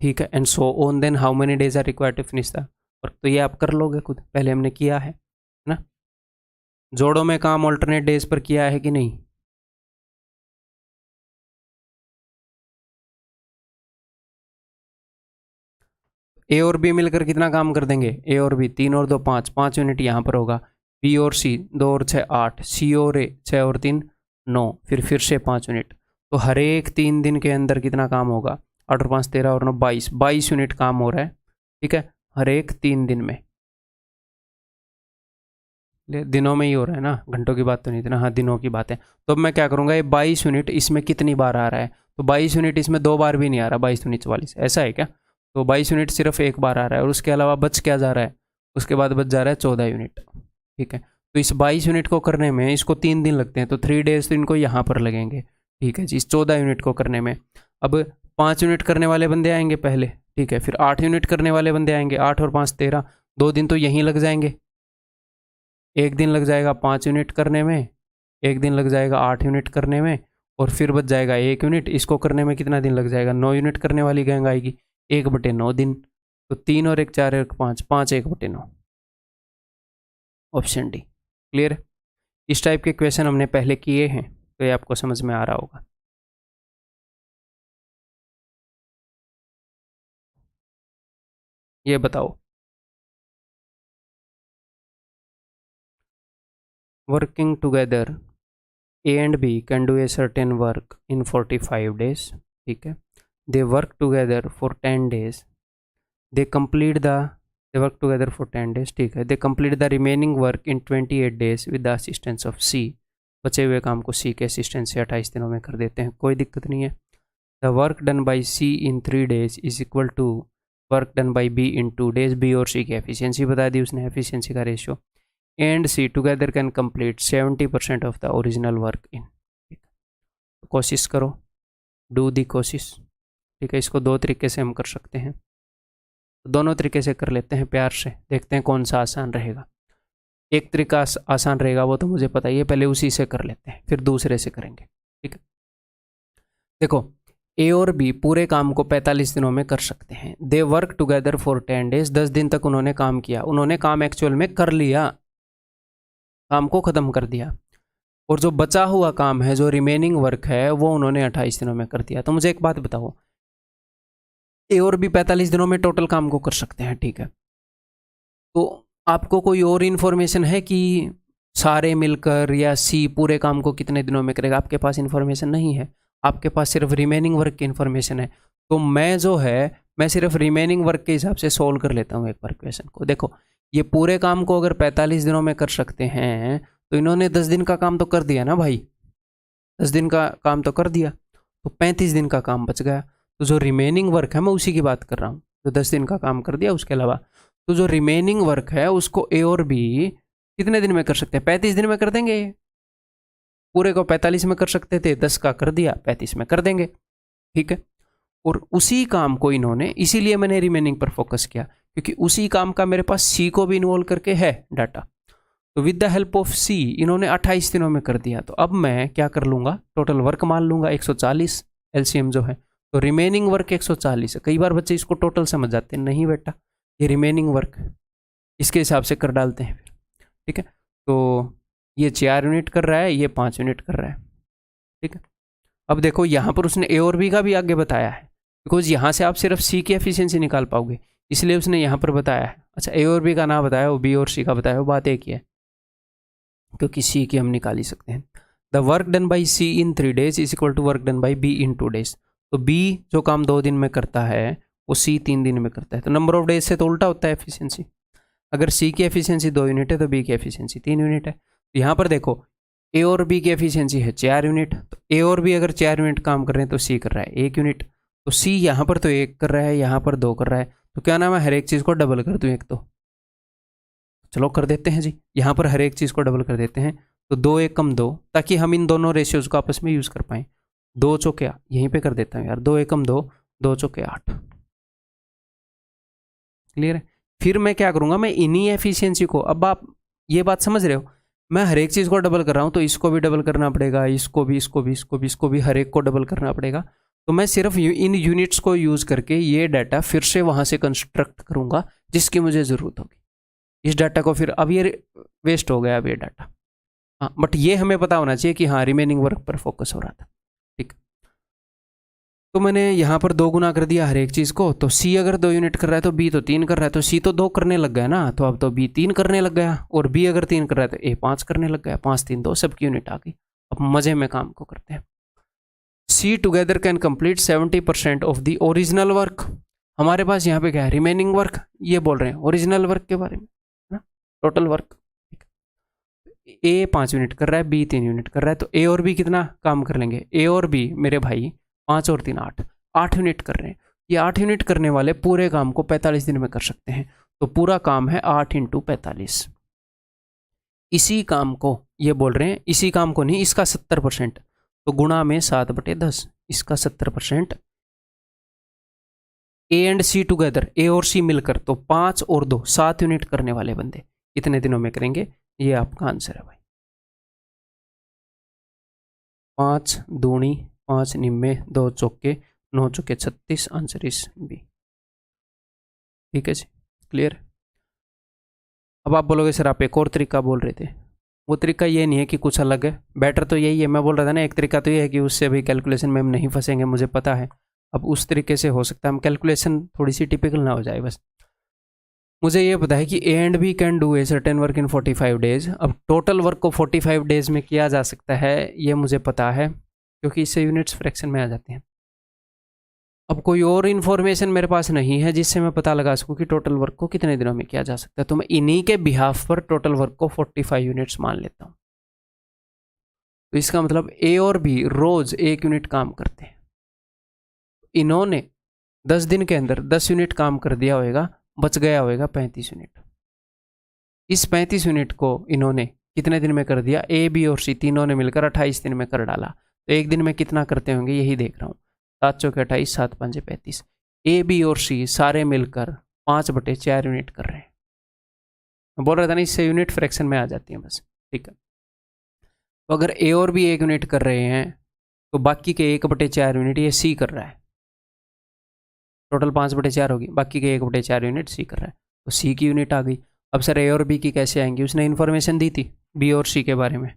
ठीक है। And so on, then how many days are required to finish the work, तो ये आप कर लोगे खुद, पहले हमने किया है ना। जोड़ों में काम ऑल्टरनेट डेज पर किया है कि नहीं, ए और बी मिलकर कितना काम कर देंगे, ए और बी 3 और 2 5, 5 यूनिट यहाँ पर होगा। बी और सी 2 और 6 8, सी और ए 6 और 3 9, फिर से 5 यूनिट, तो हर एक 3 दिन के अंदर कितना काम होगा, 8 और 5 13 और 9 22, 22 यूनिट काम हो रहा है, ठीक है, हर एक 3 दिन में। दिनों में ही हो रहा है ना, घंटों की बात तो नहीं थी ना, हाँ दिनों की बात है। तो अब मैं क्या करूँगा, ये 22 यूनिट इसमें कितनी बार आ रहा है, तो 22 यूनिट इसमें 2 बार भी नहीं आ रहा, 22 दूनी 44, ऐसा है क्या। तो 22 यूनिट सिर्फ 1 बार आ रहा है, और उसके अलावा बच क्या जा रहा है, उसके बाद बच जा रहा है 14 यूनिट, ठीक है। तो इस 22 यूनिट को करने में इसको 3 दिन लगते हैं, तो 3 डेज तो इनको यहाँ पर लगेंगे, ठीक है जी, इस 14 यूनिट को करने में। अब 5 यूनिट करने वाले बंदे आएंगे पहले, ठीक है, फिर 8 यूनिट करने वाले बंदे आएंगे, 8 और 5 13, 2 दिन तो यहीं लग जाएंगे, एक दिन लग जाएगा 5 यूनिट करने में, एक दिन लग जाएगा 8 यूनिट करने में, और फिर बच जाएगा 1 यूनिट, इसको करने में कितना दिन लग जाएगा, 9 यूनिट करने वाली गैंग आएगी, 1/9 दिन, तो 3 और 1 4 और 5 5, 1/9, ऑप्शन डी। क्लियर है। इस टाइप के क्वेश्चन हमने पहले किए हैं, तो ये आपको समझ में आ रहा होगा। ये बताओ, working together A and B can do a certain work in 45 days, ठीक है। They work together for 10 days, they complete the they work together for 10 days, ठीक है। They complete the remaining work in 28 days with the assistance of C, बचे हुए काम को सी के assistance से 28 दिनों में कर देते हैं, कोई दिक्कत नहीं है। The work done by C in 3 days is equal to work done by B in 2 days, B और सी की एफिशिएंसी बता दी उसने, एफिशिएंसी का ratio, and C together can complete 70% of the original work in, कोशिश करो, do the कोशिश, ठीक है। इसको 2 तरीके से हम कर सकते हैं, दोनों तरीके से कर लेते हैं प्यार से, देखते हैं कौन सा आसान रहेगा। एक तरीका आसान रहेगा, वो तो मुझे पता ही है, पहले उसी से कर लेते हैं फिर दूसरे से करेंगे। ठीक है, देखो ए और बी पूरे काम को 45 दिनों में कर सकते हैं। दे वर्क टुगेदर फॉर 10 डेज, 10 दिन तक उन्होंने काम किया, उन्होंने काम एक्चुअल में कर लिया, काम को ख़त्म कर दिया। और जो बचा हुआ काम है, जो रिमेनिंग वर्क है, वो उन्होंने 28 दिनों में कर दिया। तो मुझे एक बात बताओ, ए और बी 45 दिनों में टोटल काम को कर सकते हैं, ठीक है, तो आपको कोई और इन्फॉर्मेशन है कि सारे मिलकर या सी पूरे काम को कितने दिनों में करेगा? आपके पास इन्फॉर्मेशन नहीं है, आपके पास सिर्फ रिमेनिंग वर्क की इन्फॉर्मेशन है। तो मैं जो है, मैं सिर्फ रिमेनिंग वर्क के हिसाब से सोल्व कर लेता हूँ एक बार क्वेश्चन को। देखो ये पूरे काम को अगर 45 दिनों में कर सकते हैं, तो इन्होंने 10 दिन का काम तो कर दिया ना भाई, 10 दिन का काम तो कर दिया, तो 35 दिन का काम बच गया। तो जो रिमेनिंग वर्क है, मैं उसी की बात कर रहा हूँ, जो 10 दिन का काम कर दिया उसके अलावा, तो जो रिमेनिंग वर्क है उसको ए और बी कितने दिन में कर सकते हैं? 35 दिन में कर देंगे। पूरे को 45 में कर सकते थे, 10 का कर दिया, 35 में कर देंगे। ठीक है, और उसी काम को इन्होंने, इसीलिए मैंने रिमेनिंग पर फोकस किया, क्योंकि उसी काम का मेरे पास सी को भी इन्वॉल्व करके है डाटा। तो विद द हेल्प ऑफ सी इन्होंने 28 दिनों में कर दिया। तो अब मैं क्या कर लूँगा, टोटल वर्क मान लूँगा 140, एलसीएम जो है, तो रिमेनिंग वर्क 140 है। कई बार बच्चे इसको टोटल समझ जाते हैं, नहीं बेटा ये रिमेनिंग वर्क, इसके हिसाब से कर डालते हैं फिर। ठीक है, तो ये 4 यूनिट कर रहा है, ये 5 यूनिट कर रहा है। ठीक है, अब देखो यहाँ पर उसने ए और बी का भी आगे बताया है, बिकॉज यहाँ से आप सिर्फ सी की एफिशिएंसी निकाल पाओगे, इसलिए उसने यहाँ पर बताया है। अच्छा, ए और बी का ना बताया हो, बी और सी का बताया हो, बात एक ही है, क्योंकि सी की हम निकाल ही सकते हैं। The work done by C in 3 days is equal to work done by B in 2 days। तो बी जो काम 2 दिन में करता है, वो सी 3 दिन में करता है। तो नंबर ऑफ डेज से तो उल्टा होता है एफिशिएंसी। अगर सी की एफिशिएंसी 2 यूनिट है, तो बी की एफिशिएंसी 3 यूनिट है। तो यहाँ पर देखो ए और बी की एफिशिएंसी है 4 यूनिट, तो ए और बी अगर 4 यूनिट काम कर रहे हैं, तो सी कर रहा है 1 यूनिट। तो सी यहाँ पर तो 1 कर रहा है, यहाँ पर 2 कर रहा है, तो क्या नाम है, हर एक चीज़ को डबल कर दूँ एक तो। चलो कर देते हैं जी, यहाँ पर हर एक चीज़ को डबल कर देते हैं। तो 2 एकम 2, ताकि हम इन दोनों रेशियोज को आपस में यूज़ कर पाएँ। 2 चौके, यहीं पे कर देता हूँ यार, 2 एकम 2, 2 चौके 8। क्लियर है? फिर मैं क्या करूँगा, मैं इन्हीं एफिशिएंसी को, अब आप ये बात समझ रहे हो, मैं हर एक चीज़ को डबल कर रहा हूँ, तो इसको भी डबल करना पड़ेगा, इसको भी, इसको भी, इसको भी, इसको भी, हर एक को डबल करना पड़ेगा। तो मैं सिर्फ इन यूनिट्स को यूज़ करके ये डाटा फिर से वहाँ से कंस्ट्रक्ट करूँगा जिसकी मुझे ज़रूरत होगी। इस डाटा को फिर, अब ये वेस्ट हो गया अब ये डाटा, हाँ, बट ये हमें पता होना चाहिए कि हाँ रिमेनिंग वर्क पर फोकस हो रहा था। ठीक, तो मैंने यहाँ पर 2 गुना कर दिया हर एक चीज़ को। तो सी अगर 2 यूनिट कर रहा है, तो बी तो 3 कर रहा है, तो सी तो 2 करने लग गया ना, तो अब तो बी 3 करने लग गया, और बी अगर 3 कर रहा है, तो ए 5 करने लग गया। 5 3 2 सबकी यूनिट आ गई। अब मज़े में काम को करते हैं। C together can complete 70% of the original work. हमारे पास यहाँ पे क्या है, रिमेनिंग वर्क, ये बोल रहे हैं ओरिजिनल वर्क के बारे में ना, टोटल वर्क। ए 5 यूनिट कर रहा है, बी 3 यूनिट कर रहा है, तो ए और बी कितना काम कर लेंगे, ए और बी मेरे भाई 5 और 3 8, 8 यूनिट कर रहे हैं। ये 8 यूनिट करने वाले पूरे काम को 45 दिन में कर सकते हैं। तो पूरा काम है 8 × 45। इसी काम को ये बोल रहे हैं, इसी काम को नहीं, इसका 70%, तो गुणा में 7/10, इसका 70%। ए एंड सी टुगेदर, ए और सी मिलकर, तो 5 और 2 7 यूनिट करने वाले बंदे कितने दिनों में करेंगे? ये आपका आंसर है भाई, 5 दूनी 5 निम्मे 2 चौके 9 चौके 36, आंसर इज बी। ठीक है जी, क्लियर। अब आप बोलोगे सर आप एक और तरीका बोल रहे थे, वो तरीका ये नहीं है कि कुछ अलग है, बेटर तो यही है। मैं बोल रहा था ना, एक तरीका तो ये है कि उससे भी कैलकुलेशन में हम नहीं फंसेंगे, मुझे पता है। अब उस तरीके से हो सकता है हम कैलकुलेशन थोड़ी सी टिपिकल ना हो जाए, बस मुझे ये पता है कि A and B can do a certain work in 45 days. अब टोटल वर्क को 45 डेज में किया जा सकता है, ये मुझे पता है, क्योंकि इससे यूनिट्स फ्रैक्शन में आ जाते हैं। अब कोई और इन्फॉर्मेशन मेरे पास नहीं है जिससे मैं पता लगा सकूं कि टोटल वर्क को कितने दिनों में किया जा सकता है, तो मैं इन्हीं के बिहाफ पर टोटल वर्क को 45 यूनिट्स मान लेता हूँ। तो इसका मतलब ए और बी रोज 1 यूनिट काम करते हैं। इन्होंने 10 दिन के अंदर 10 यूनिट काम कर दिया होगा, बच गया होगा 35 यूनिट। इस 35 यूनिट को इन्होंने कितने दिन में कर दिया, ए बी और सी तीनों ने मिलकर 28 दिन में कर डाला। तो एक दिन में कितना करते होंगे यही देख रहा हूँ, 7 चौके 28, 7 5 35। ए बी और सी सारे मिलकर 5/4 यूनिट कर रहे हैं। मैं बोल रहा था ना, इससे यूनिट फ्रैक्शन में आ जाती है बस। ठीक है, तो अगर ए और बी 1 यूनिट कर रहे हैं तो बाकी के 1/4 यूनिट ये सी कर रहा है। टोटल 5/4 होगी, बाकी के 1/4 यूनिट सी कर रहा है, तो सी की यूनिट आ गई। अब सर ए और बी की कैसे आएंगी, उसने इन्फॉर्मेशन दी थी बी और सी के बारे में।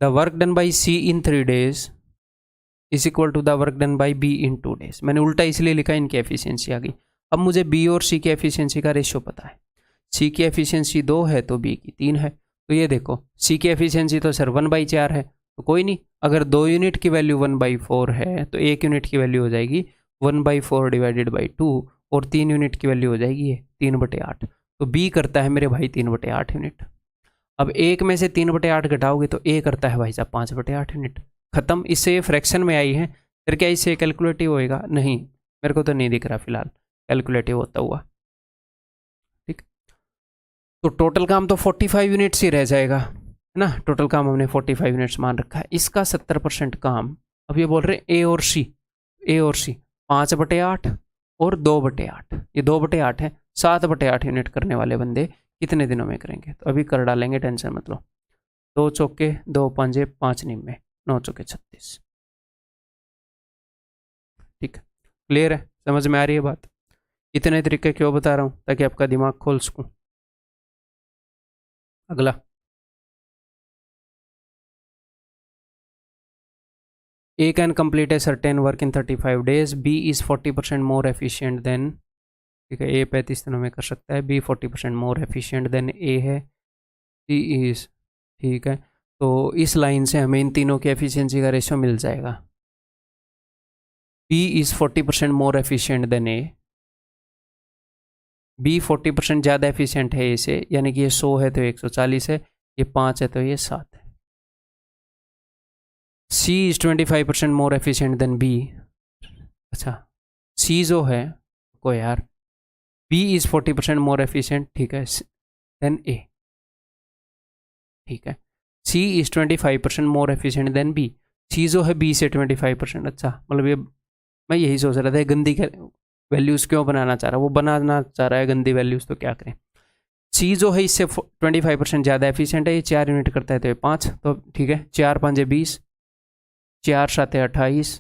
The work done by C in 3 days is equal to the work done by B in 2 days। मैंने उल्टा इसलिए लिखा, इनकी एफिशिएंसी आ गई। अब मुझे बी और सी की एफिशिएंसी का रेशियो पता है। सी की एफिशिएंसी 2 है तो बी की 3 है। तो ये देखो, सी की एफिशिएंसी तो सर 1/4 है, तो कोई नहीं, अगर 2 यूनिट की वैल्यू 1/4 है तो 1 यूनिट की वैल्यू हो जाएगी 1/4 डिवाइडेड बाई 2, और 3 यूनिट की वैल्यू हो जाएगी ये 3/8। तो बी करता है मेरे भाई 3/8 यूनिट। अब एक में से 3/8 घटाओगे तो ए करता है भाई साहब 5/8 यूनिट। खत्म। इससे ये फ्रैक्शन में आई है, फिर क्या इससे कैलकुलेटिव होएगा? नहीं, मेरे को तो नहीं दिख रहा फिलहाल कैलकुलेटिव होता हुआ। ठीक, तो टोटल काम तो 45 यूनिट्स ही रह जाएगा, है ना। टोटल काम हमने 45 यूनिट्स मान रखा है। इसका 70% काम, अब ये बोल रहे हैं ए और सी, ए और सी 5/8 और 2/8, ये 2/8 है। 7/8 यूनिट करने वाले बंदे कितने दिनों में करेंगे? तो अभी कर डालेंगे, टेंशन मत लो। 2 चौके 2 पंजे 5 निम्मे 9 चौके 36। ठीक है, क्लियर है, समझ में आ रही है बात? इतने तरीके क्यों बता रहा हूँ? ताकि आपका दिमाग खोल सकूँ। अगला, A can complete a certain work in 35 days. B is 40% more efficient than, ठीक है, A 35 दिनों में कर सकता है, B 40% more efficient than A है, C is, ठीक है। तो इस लाइन से हमें इन तीनों की एफिशिएंसी का रेशियो मिल जाएगा। B is 40% more efficient than A, B 40% ज़्यादा एफिशिएंट है A से, यानी कि ये 100 है तो 140 है, ये 5 है तो ये 7 है। C is 25% more efficient than B। अच्छा, C जो है को यार, B is 40% more efficient, ठीक है, than A, ठीक है। C is 25% more efficient than B। C जो है B से 25%, अच्छा, मतलब ये मैं यही सोच रहा था, गंदी वैल्यूज़ क्यों बनाना चाह रहा है, वो बनाना चाह रहा है गंदी वैल्यूज़, तो क्या करें। C जो है इससे 25% ज़्यादा एफिशिएंट है, ये 4 यूनिट करता है तो ये 5, तो ठीक है, 4 5 20, 4 7 28,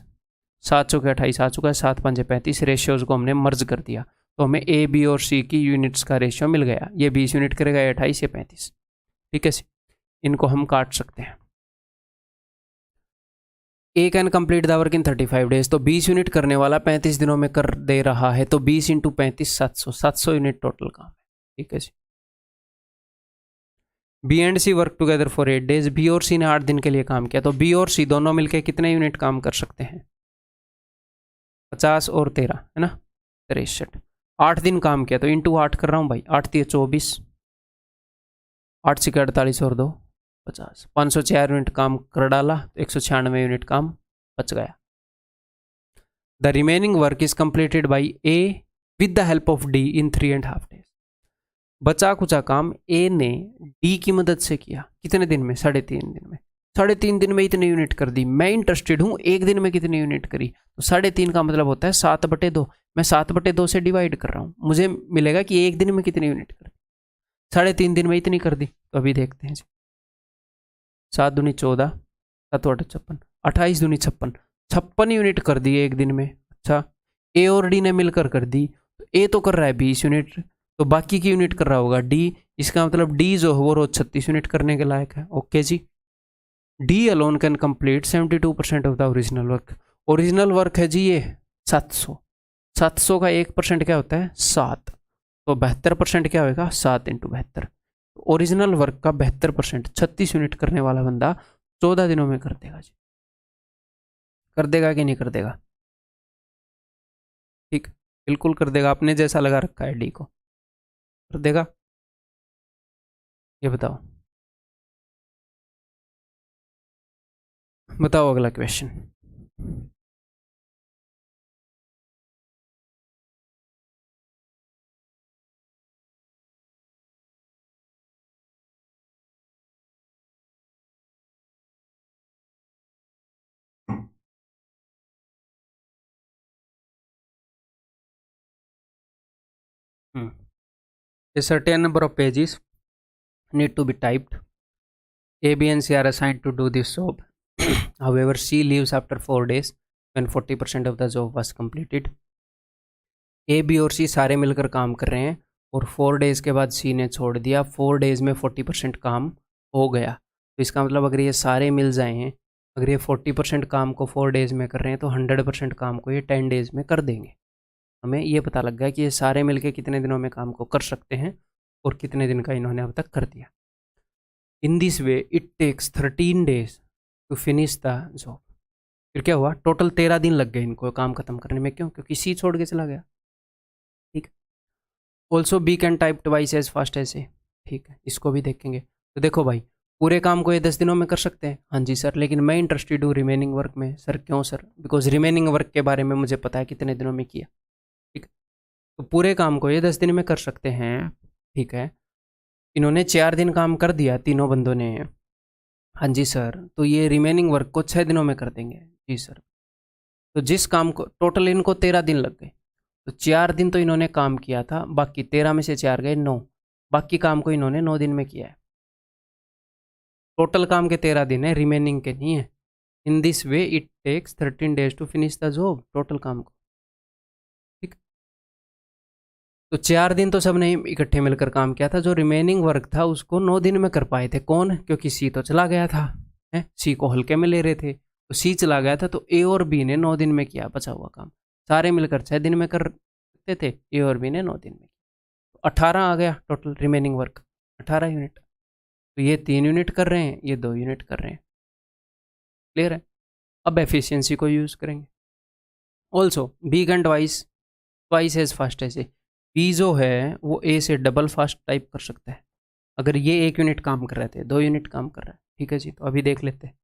7 चौके 28 आ चुका है, 7 5 35। रेशियोज़ को हमने मर्ज कर दिया, तो हमें ए बी और सी की यूनिट्स का रेशियो मिल गया। ये 20 यूनिट करेगा, ये 28, ये 35, ठीक है। इनको हम काट सकते हैं। A can complete the work in 35 days, तो 20 यूनिट करने वाला 35 दिनों में कर दे रहा है, तो 20 इंटू 35 700 यूनिट टोटल काम है, ठीक है जी। B and C work together for 8 days, B और सी ने 8 दिन के लिए काम किया, तो बी और सी दोनों मिलकर कितने यूनिट काम कर सकते हैं? 50 और 13, है ना, 63। 8 दिन काम किया तो इंटू 8 कर रहा हूँ भाई, 8 3 24, 8 6 48 और 2 50, 504 यूनिट काम कर डाला, तो 196 यूनिट काम बच गया। The remaining work is completed by A with the help of D in 3.5 days। बचा कुचा काम ए ने डी की मदद से किया, कितने दिन में? 3.5 दिन में। 3.5 दिन में इतनी यूनिट कर दी। मैं इंटरेस्टेड हूँ एक दिन में कितनी यूनिट करी, तो 3.5 का मतलब होता है 7/2। मैं 7/2 से डिवाइड कर रहा हूँ, मुझे मिलेगा कि एक दिन में कितनी यूनिट कर दी। 3.5 दिन में इतनी कर दी, तो अभी देखते हैं जी। 7 दूनी 14, 7 8 56, 28 दूनी 56, 56 यूनिट कर दी एक दिन में। अच्छा, ए और डी ने मिलकर कर दी, तो ए तो कर रहा है 20 यूनिट, तो बाकी की यूनिट कर रहा होगा डी। इसका मतलब डी जो है वो रोज 36 यूनिट करने के लायक है। ओके जी, D alone can complete 72% of the original work. Original work है जी ये 700, 700 का 1% क्या होता है? 7, तो 72% क्या होगा? 7 इंटू 72। ओरिजिनल वर्क का 72%, 36 यूनिट करने वाला बंदा 14 दिनों में कर देगा जी। कर देगा कि नहीं कर देगा? ठीक, बिल्कुल कर देगा। आपने जैसा लगा रखा है डी को, कर देगा। ये बताओ, बताओ अगला question. Hmm A certain number of pages need to be typed. A, B, and C are assigned to do this job. However, C leaves after 4 days when 40% of the job was completed. A, B और C सारे मिलकर काम कर रहे हैं और 4 days के बाद C ने छोड़ दिया. 4 डेज में 40% काम हो गया. तो इसका मतलब अगर ये सारे मिल जाए हैं, अगर ये 40% काम को 4 डेज में कर रहे हैं तो 100% काम को ये 10 डेज में कर देंगे. हमें ये पता लग गया कि ये सारे मिलके कितने दिनों में काम को कर सकते हैं और कितने दिन का इन्होंने अब तक कर दिया. In this way it takes 13 days to finish the job. फिर क्या हुआ, टोटल 13 दिन लग गए इनको काम खत्म करने में. क्यों? क्योंकि सी छोड़ के चला गया. ठीक. Also B can type twice as fast as A. ठीक है, इसको भी देखेंगे. तो देखो भाई, पूरे काम को ये 10 दिनों में कर सकते हैं. हाँ जी सर, लेकिन मैं इंटरेस्टेड हूँ रिमेनिंग वर्क में. सर क्यों सर? बिकॉज रिमेनिंग वर्क के बारे में मुझे पता है कितने दिनों में किया. ठीक. तो पूरे काम को ये 10 दिन में कर सकते हैं. ठीक है, इन्होंने 4 दिन काम कर दिया तीनों बंदों ने. हाँ जी सर, तो ये रिमेनिंग वर्क को 6 दिनों में कर देंगे. जी सर. तो जिस काम को टोटल इनको 13 दिन लग गए, तो 4 दिन तो इन्होंने काम किया था, बाकी 13 में से 4 गए 9. बाकी काम को इन्होंने 9 दिन में किया है. टोटल काम के 13 दिन है, रिमेनिंग के नहीं है. In this way it takes 13 days to finish the job. Total काम को. ठीक. तो 4 दिन तो सबने इकट्ठे मिलकर काम किया था. जो रिमेनिंग वर्क था उसको 9 दिन में कर पाए थे. कौन? क्योंकि सी तो चला गया था. है, सी को हल्के में ले रहे थे, तो सी चला गया था, तो ए और बी ने 9 दिन में किया बचा हुआ काम. सारे मिलकर 6 दिन में कर सकते थे, ए और बी ने 9 दिन में. 18 आ गया टोटल रिमेनिंग वर्क, 18 यूनिट. तो ये 3 यूनिट कर रहे हैं, ये 2 यूनिट कर रहे हैं. क्लियर है? अब एफिशिएंसी को यूज़ करेंगे. Also B can twice as fast as A. B जो है वो ए से डबल फास्ट टाइप कर सकता है. अगर ये 1 यूनिट काम कर रहे थे, 2 यूनिट काम कर रहा है. ठीक है जी, तो अभी देख लेते हैं.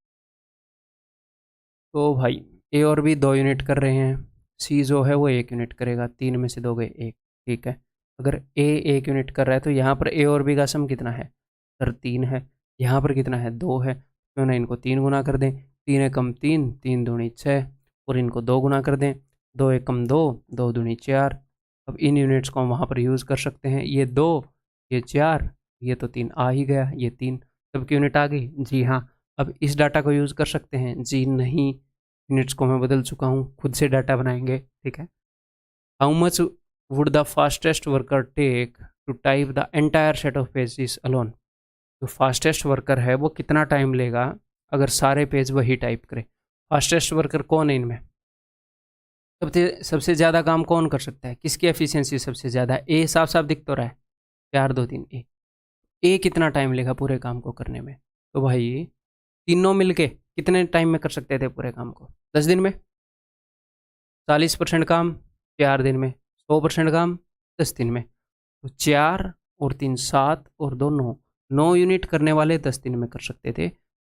तो भाई ए और बी 2 यूनिट कर रहे हैं. सी जो है वो 1 यूनिट करेगा. 3 में से 2 गए 1. ठीक है, अगर ए 1 यूनिट कर रहा है तो यहाँ पर ए और बी का सम कितना है? सर 3 है. यहाँ पर कितना है? 2 है. क्यों ना इनको 3 गुना कर दें. 3 एकम 3, 3 दूनी 6, और इनको 2 गुना कर दें. 2 एकम 2, 2 दूनी 4. अब इन यूनिट्स को हम वहाँ पर यूज़ कर सकते हैं. ये 2, ये 4, ये तो 3 आ ही गया. ये 3 सबकी यूनिट आ गई. जी हाँ. अब इस डाटा को यूज़ कर सकते हैं? जी नहीं, यूनिट्स को मैं बदल चुका हूँ, खुद से डाटा बनाएंगे. ठीक है. How much would the fastest worker take to type the entire set of pages alone. जो फास्टेस्ट वर्कर है वो कितना टाइम लेगा अगर सारे पेज वही टाइप करे. फास्टेस्ट वर्कर कौन है इनमें? सबसे ज़्यादा काम कौन कर सकता है? किसकी एफिशिएंसी सबसे ज़्यादा है? ए साफ साफ दिख तो रहा है, 4 2 3 ए. ए कितना टाइम लेगा पूरे काम को करने में? तो भाई तीनों मिलके कितने टाइम में कर सकते थे पूरे काम को? 10 दिन में. 40% काम 4 दिन में, 100% काम 10 दिन में. तो 4 और 3 7 और 2 9. 9 यूनिट करने वाले 10 दिन में कर सकते थे.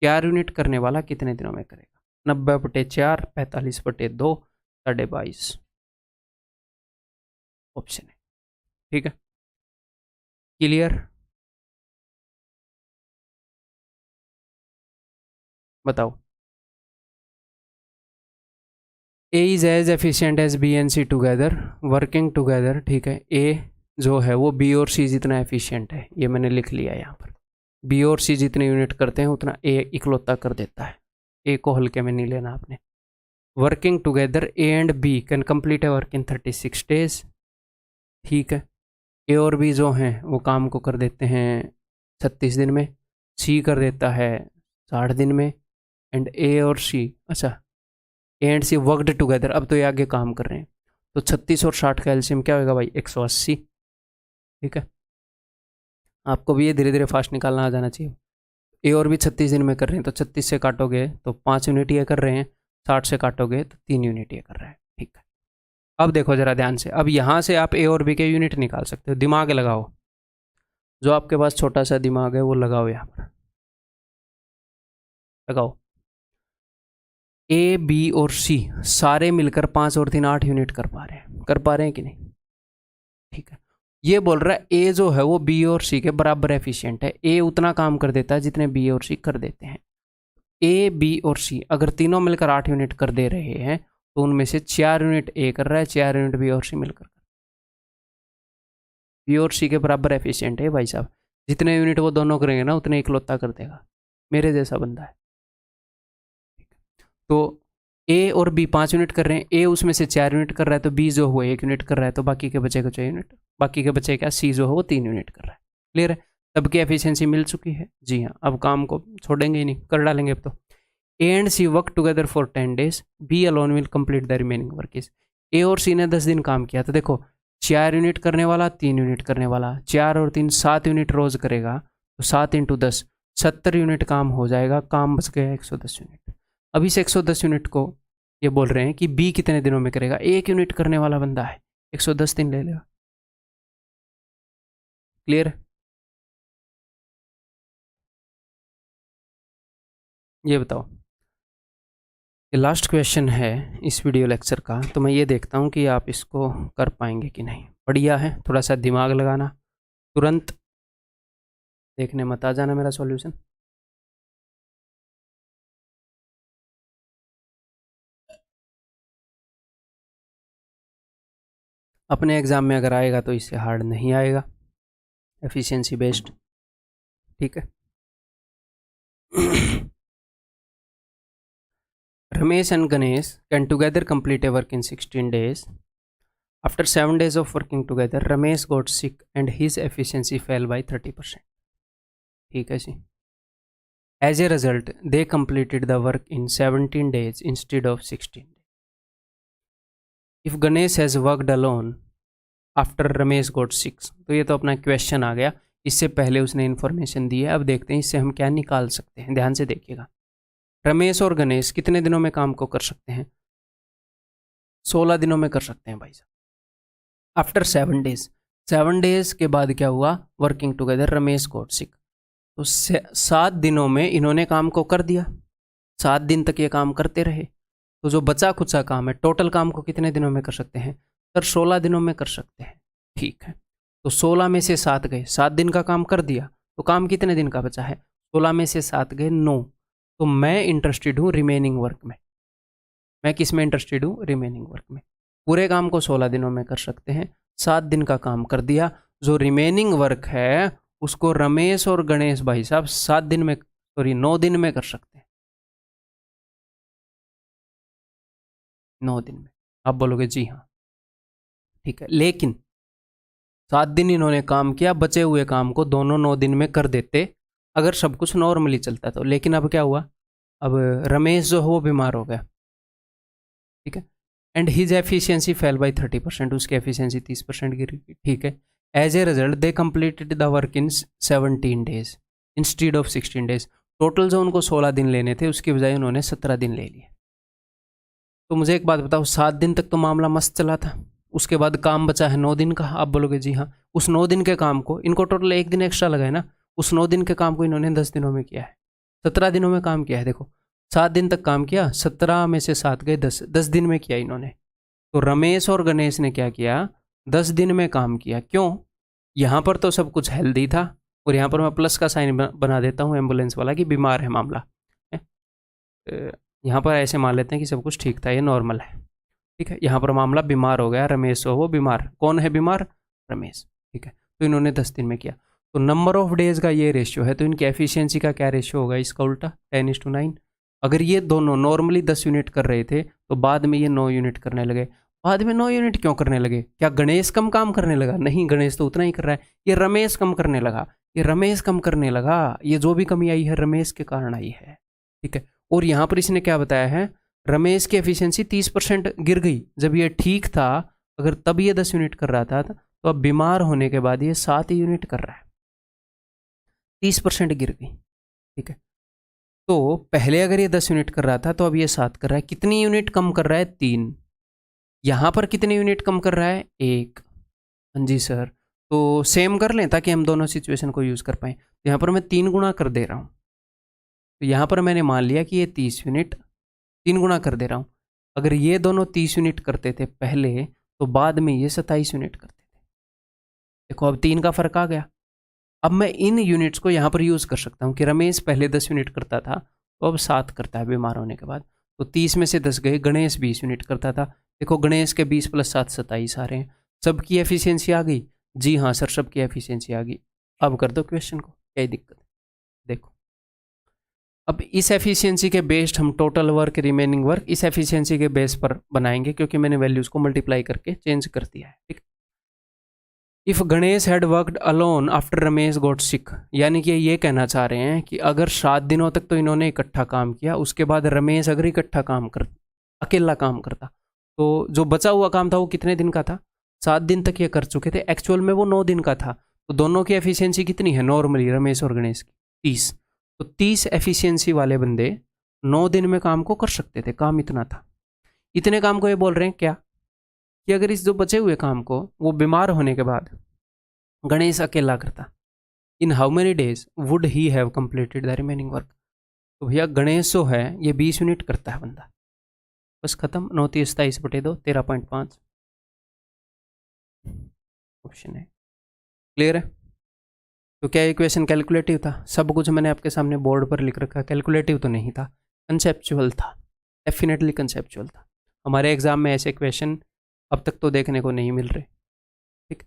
4 यूनिट करने वाला कितने दिनों में करेगा? 90/4, 45/2, 22.5 ऑप्शन है. ठीक है, क्लियर? बताओ. A is as efficient as B and C together working together. ठीक है, ए जो है वो बी और सी जितना एफिशिएंट है, ये मैंने लिख लिया यहाँ पर. बी और सी जितने यूनिट करते हैं उतना ए इकलौता कर देता है. ए को हल्के में नहीं लेना आपने. Working together A and B can complete a work in 36 days. ठीक है, ए और बी जो हैं वो काम को कर देते हैं 36 दिन में. सी कर देता है 60 दिन में. एंड ए और सी, अच्छा, A and C worked together. अब तो ये आगे काम कर रहे हैं, तो 36 और 60 का एलसीएम क्या होगा भाई? 180. ठीक है, आपको भी ये धीरे धीरे फास्ट निकालना आ जाना चाहिए. ए और भी 36 दिन में कर रहे हैं, तो 36 से काटोगे तो 5 यूनिट ये कर रहे हैं. 60 से काटोगे तो 3 यूनिट ये कर रहा है. ठीक है, अब देखो ज़रा ध्यान से. अब यहाँ से आप ए और बी के यूनिट निकाल सकते हो. दिमाग लगाओ, जो आपके पास छोटा सा दिमाग है वो लगाओ. यहाँ पर लगाओ. ए बी और सी सारे मिलकर 5 और 3 8 यूनिट कर पा रहे हैं कि नहीं? ठीक है, ये बोल रहा है ए जो है वो बी और सी के बराबर एफिशिएंट है. ए उतना काम कर देता है जितने बी और सी कर देते हैं. ए बी और सी अगर तीनों मिलकर 8 यूनिट कर दे रहे हैं, तो उनमें से 4 यूनिट ए कर रहा है, 4 यूनिट बी और सी मिलकर. बी और सी के बराबर एफिशिएंट है भाई साहब। जितने यूनिट वो दोनों करेंगे ना उतने इकलौता कर देगा, मेरे जैसा बंदा है। तो ए और बी 5 यूनिट कर रहे हैं, ए उसमें से 4 यूनिट कर रहा है, तो बी जो हुआ 1 यूनिट कर रहा है, तो बाकी के बचे 6 यूनिट, बाकी के बचे क्या, सी जो है वो 3 यूनिट कर रहा है। क्लियर है, सबकी एफिशिएंसी मिल चुकी है जी हाँ। अब काम को छोड़ेंगे ही नहीं, कर डालेंगे अब तो। A and C work together for 10 days, B alone will complete the remaining work is. A और सी ने 10 दिन काम किया, तो देखो 4 यूनिट करने वाला, 3 यूनिट करने वाला, 4 और 3 7 यूनिट रोज करेगा, तो 7 × 10 70 यूनिट काम हो जाएगा, काम बच गया 110 यूनिट। अब इस 110 यूनिट को ये बोल रहे हैं कि बी कितने दिनों में करेगा। 1 यूनिट करने वाला बंदा है, 110 दिन ले लेगा। क्लियर, ये बताओ, ये लास्ट क्वेश्चन है इस वीडियो लेक्चर का, तो मैं ये देखता हूँ कि आप इसको कर पाएंगे कि नहीं। बढ़िया है, थोड़ा सा दिमाग लगाना, तुरंत देखने मत आ जाना मेरा सॉल्यूशन। अपने एग्जाम में अगर आएगा तो इससे हार्ड नहीं आएगा, एफिशिएंसी बेस्ड, ठीक है। Ramesh and Ganesh can together complete a work in 16 days. After 7 days of working together, Ramesh got sick and his efficiency fell by 30%. ठीक है जी। As a result, they completed the work in 17 days instead of 16 days. If Ganesh has worked alone after Ramesh got sick, तो ये तो अपना question आ गया, इससे पहले उसने इन्फॉर्मेशन दी है। अब देखते हैं इससे हम क्या निकाल सकते हैं, ध्यान से देखिएगा। रमेश और गणेश कितने दिनों में काम को कर सकते हैं, 16 दिनों में कर सकते हैं भाई साहब। आफ्टर 7 डेज, 7 डेज के बाद क्या हुआ, working together Ramesh got sick, तो 7 दिनों में इन्होंने काम को कर दिया, 7 दिन तक ये काम करते रहे। तो जो बचा खुचा काम है, टोटल काम को कितने दिनों में कर सकते हैं सर, 16 दिनों में कर सकते हैं। ठीक है, तो 16 में से 7 गए, 7 दिन का काम कर दिया, तो काम कितने दिन का बचा है, 16 में से 7 गए 9। तो मैं इंटरेस्टेड हूँ रिमेनिंग वर्क में। मैं किस में इंटरेस्टेड हूँ, रिमेनिंग वर्क में। पूरे काम को 16 दिनों में कर सकते हैं, 7 दिन का काम कर दिया, जो रिमेनिंग वर्क है उसको रमेश और गणेश भाई साहब 7 दिन में, सॉरी 9 दिन में कर सकते हैं, 9 दिन में। आप बोलोगे जी हाँ, ठीक है, लेकिन 7 दिन इन्होंने काम किया, बचे हुए काम को दोनों 9 दिन में कर देते अगर सब कुछ नॉर्मली चलता तो। लेकिन अब क्या हुआ, अब रमेश जो है वो बीमार हो गया, ठीक है, and his efficiency fell by 30%, उसकी एफिशिएंसी 30% गिर गई, ठीक है। As a result they completed the work in 17 days instead of 16 days. Total जो उनको 16 दिन लेने थे उसकी बजाय उन्होंने 17 दिन ले लिए। तो मुझे एक बात बताओ, 7 दिन तक तो मामला मस्त चला था, उसके बाद काम बचा है 9 दिन का। आप बोलोगे जी हाँ, उस 9 दिन के काम को इनको टोटल 1 दिन एक्स्ट्रा लगा है ना, उस 9 दिन के काम को इन्होंने 10 दिनों में किया है, 17 दिनों में काम किया है। देखो 7 दिन तक काम किया, 17 में से 7 गए 10, 10 दिन में किया इन्होंने। तो रमेश और गणेश ने क्या किया, 10 दिन में काम किया। क्यों, यहाँ पर तो सब कुछ हेल्दी था, और यहाँ पर मैं प्लस का साइन बना देता हूँ एम्बुलेंस वाला कि बीमार है मामला, यहाँ पर ऐसे मान लेते हैं कि सब कुछ ठीक था, ये नॉर्मल है, ठीक है। यहाँ पर मामला बीमार हो गया, रमेश हो वो बीमार, कौन है बीमार, रमेश, ठीक है। तो इन्होंने 10 दिन में किया, तो नंबर ऑफ डेज का ये रेशियो है, तो इनकी एफिशिएंसी का क्या रेशियो होगा, इसका उल्टा 10:9। अगर ये दोनों नॉर्मली 10 यूनिट कर रहे थे तो बाद में ये 9 यूनिट करने लगे। बाद में 9 यूनिट क्यों करने लगे, क्या गणेश कम काम करने लगा, नहीं, गणेश तो उतना ही कर रहा है, ये रमेश कम करने लगा, ये रमेश कम करने लगा, ये जो भी कमी आई है रमेश के कारण आई है, ठीक है। और यहाँ पर इसने क्या बताया है, रमेश की एफिशिएंसी 30% गिर गई, जब ये ठीक था, अगर तब ये 10 यूनिट कर रहा था तो अब बीमार होने के बाद ये 7 यूनिट कर रहा है, 30% गिर गई, ठीक है। तो पहले अगर ये 10 यूनिट कर रहा था तो अब ये 7 कर रहा है, कितनी यूनिट कम कर रहा है, 3। यहाँ पर कितनी यूनिट कम कर रहा है, 1। हाँ जी सर, तो सेम कर लें ताकि हम दोनों सिचुएशन को यूज़ कर पाएँ। तो यहाँ पर मैं 3 गुना कर दे रहा हूँ, तो यहाँ पर मैंने मान लिया कि ये 30 यूनिट 3 गुना कर दे रहा हूँ। अगर ये दोनों 30 यूनिट करते थे पहले, तो बाद में ये 27 यूनिट करते थे। देखो अब 3 का फर्क आ गया। अब मैं इन यूनिट्स को यहाँ पर यूज़ कर सकता हूँ कि रमेश पहले 10 यूनिट करता था तो अब 7 करता है बीमार होने के बाद, तो 30 में से 10 गए, गणेश 20 यूनिट करता था, देखो गणेश के 20 + 7 27 आ रहे हैं, सबकी एफिशिएंसी आ गई, जी हाँ सर, सबकी एफिशिएंसी आ गई। अब कर दो क्वेश्चन को, क्या ही दिक्कत है। देखो, अब इस एफिशिएंसी के बेस्ड हम टोटल वर्क, रिमेनिंग वर्क इस एफिशिएंसी के बेस पर बनाएंगे, क्योंकि मैंने वैल्यूज को मल्टीप्लाई करके चेंज कर दिया है। ठीक। If Ganesh had worked alone after Ramesh got sick, यानी कि ये कहना चाह रहे हैं कि अगर 7 दिनों तक तो इन्होंने इकट्ठा काम किया, उसके बाद रमेश अगर इकट्ठा काम कर अकेला काम करता, तो जो बचा हुआ काम था वो कितने दिन का था? 7 दिन तक ये कर चुके थे, एक्चुअल में वो 9 दिन का था। तो दोनों की एफिशिएंसी कितनी है नॉर्मली, रमेश और गणेश की? 30। तो 30 एफिशिएंसी वाले बंदे 9 दिन में काम को कर सकते थे, काम इतना था। इतने काम को ये बोल रहे हैं क्या, कि अगर इस जो बचे हुए काम को वो बीमार होने के बाद गणेश अकेला करता, इन how many days would he have completed the remaining work? तो भैया गणेश जो है ये 20 यूनिट करता है बंदा, बस खत्म। 9×27/2 13.5 ऑप्शन है। क्लियर है? तो क्या इक्वेशन कैलकुलेटिव था? सब कुछ मैंने आपके सामने बोर्ड पर लिख रखा, कैलकुलेटिव तो नहीं था, कंसेप्चुअल था, डेफिनेटली कंसेप्चुअल था। हमारे एग्जाम में ऐसे क्वेश्चन अब तक तो देखने को नहीं मिल रहे। ठीक।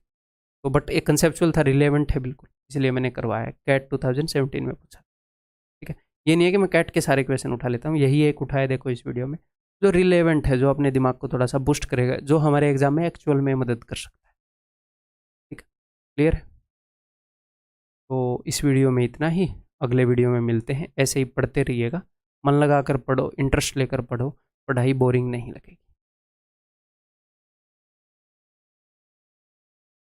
तो बट एक कंसेप्चुअल था, रिलेवेंट है बिल्कुल, इसलिए मैंने करवाया। कैट 2017 में पूछा। ठीक है, ये नहीं है कि मैं कैट के सारे क्वेश्चन उठा लेता हूँ, यही एक उठाया देखो इस वीडियो में, जो रिलेवेंट है, जो अपने दिमाग को थोड़ा सा बूस्ट करेगा, जो हमारे एग्जाम में एक्चुअल में मदद कर सकता है। ठीक है, क्लियर है? तो इस वीडियो में इतना ही, अगले वीडियो में मिलते हैं। ऐसे ही पढ़ते रहिएगा, मन लगाकर पढ़ो, इंटरेस्ट लेकर पढ़ो, पढ़ाई बोरिंग नहीं लगेगी।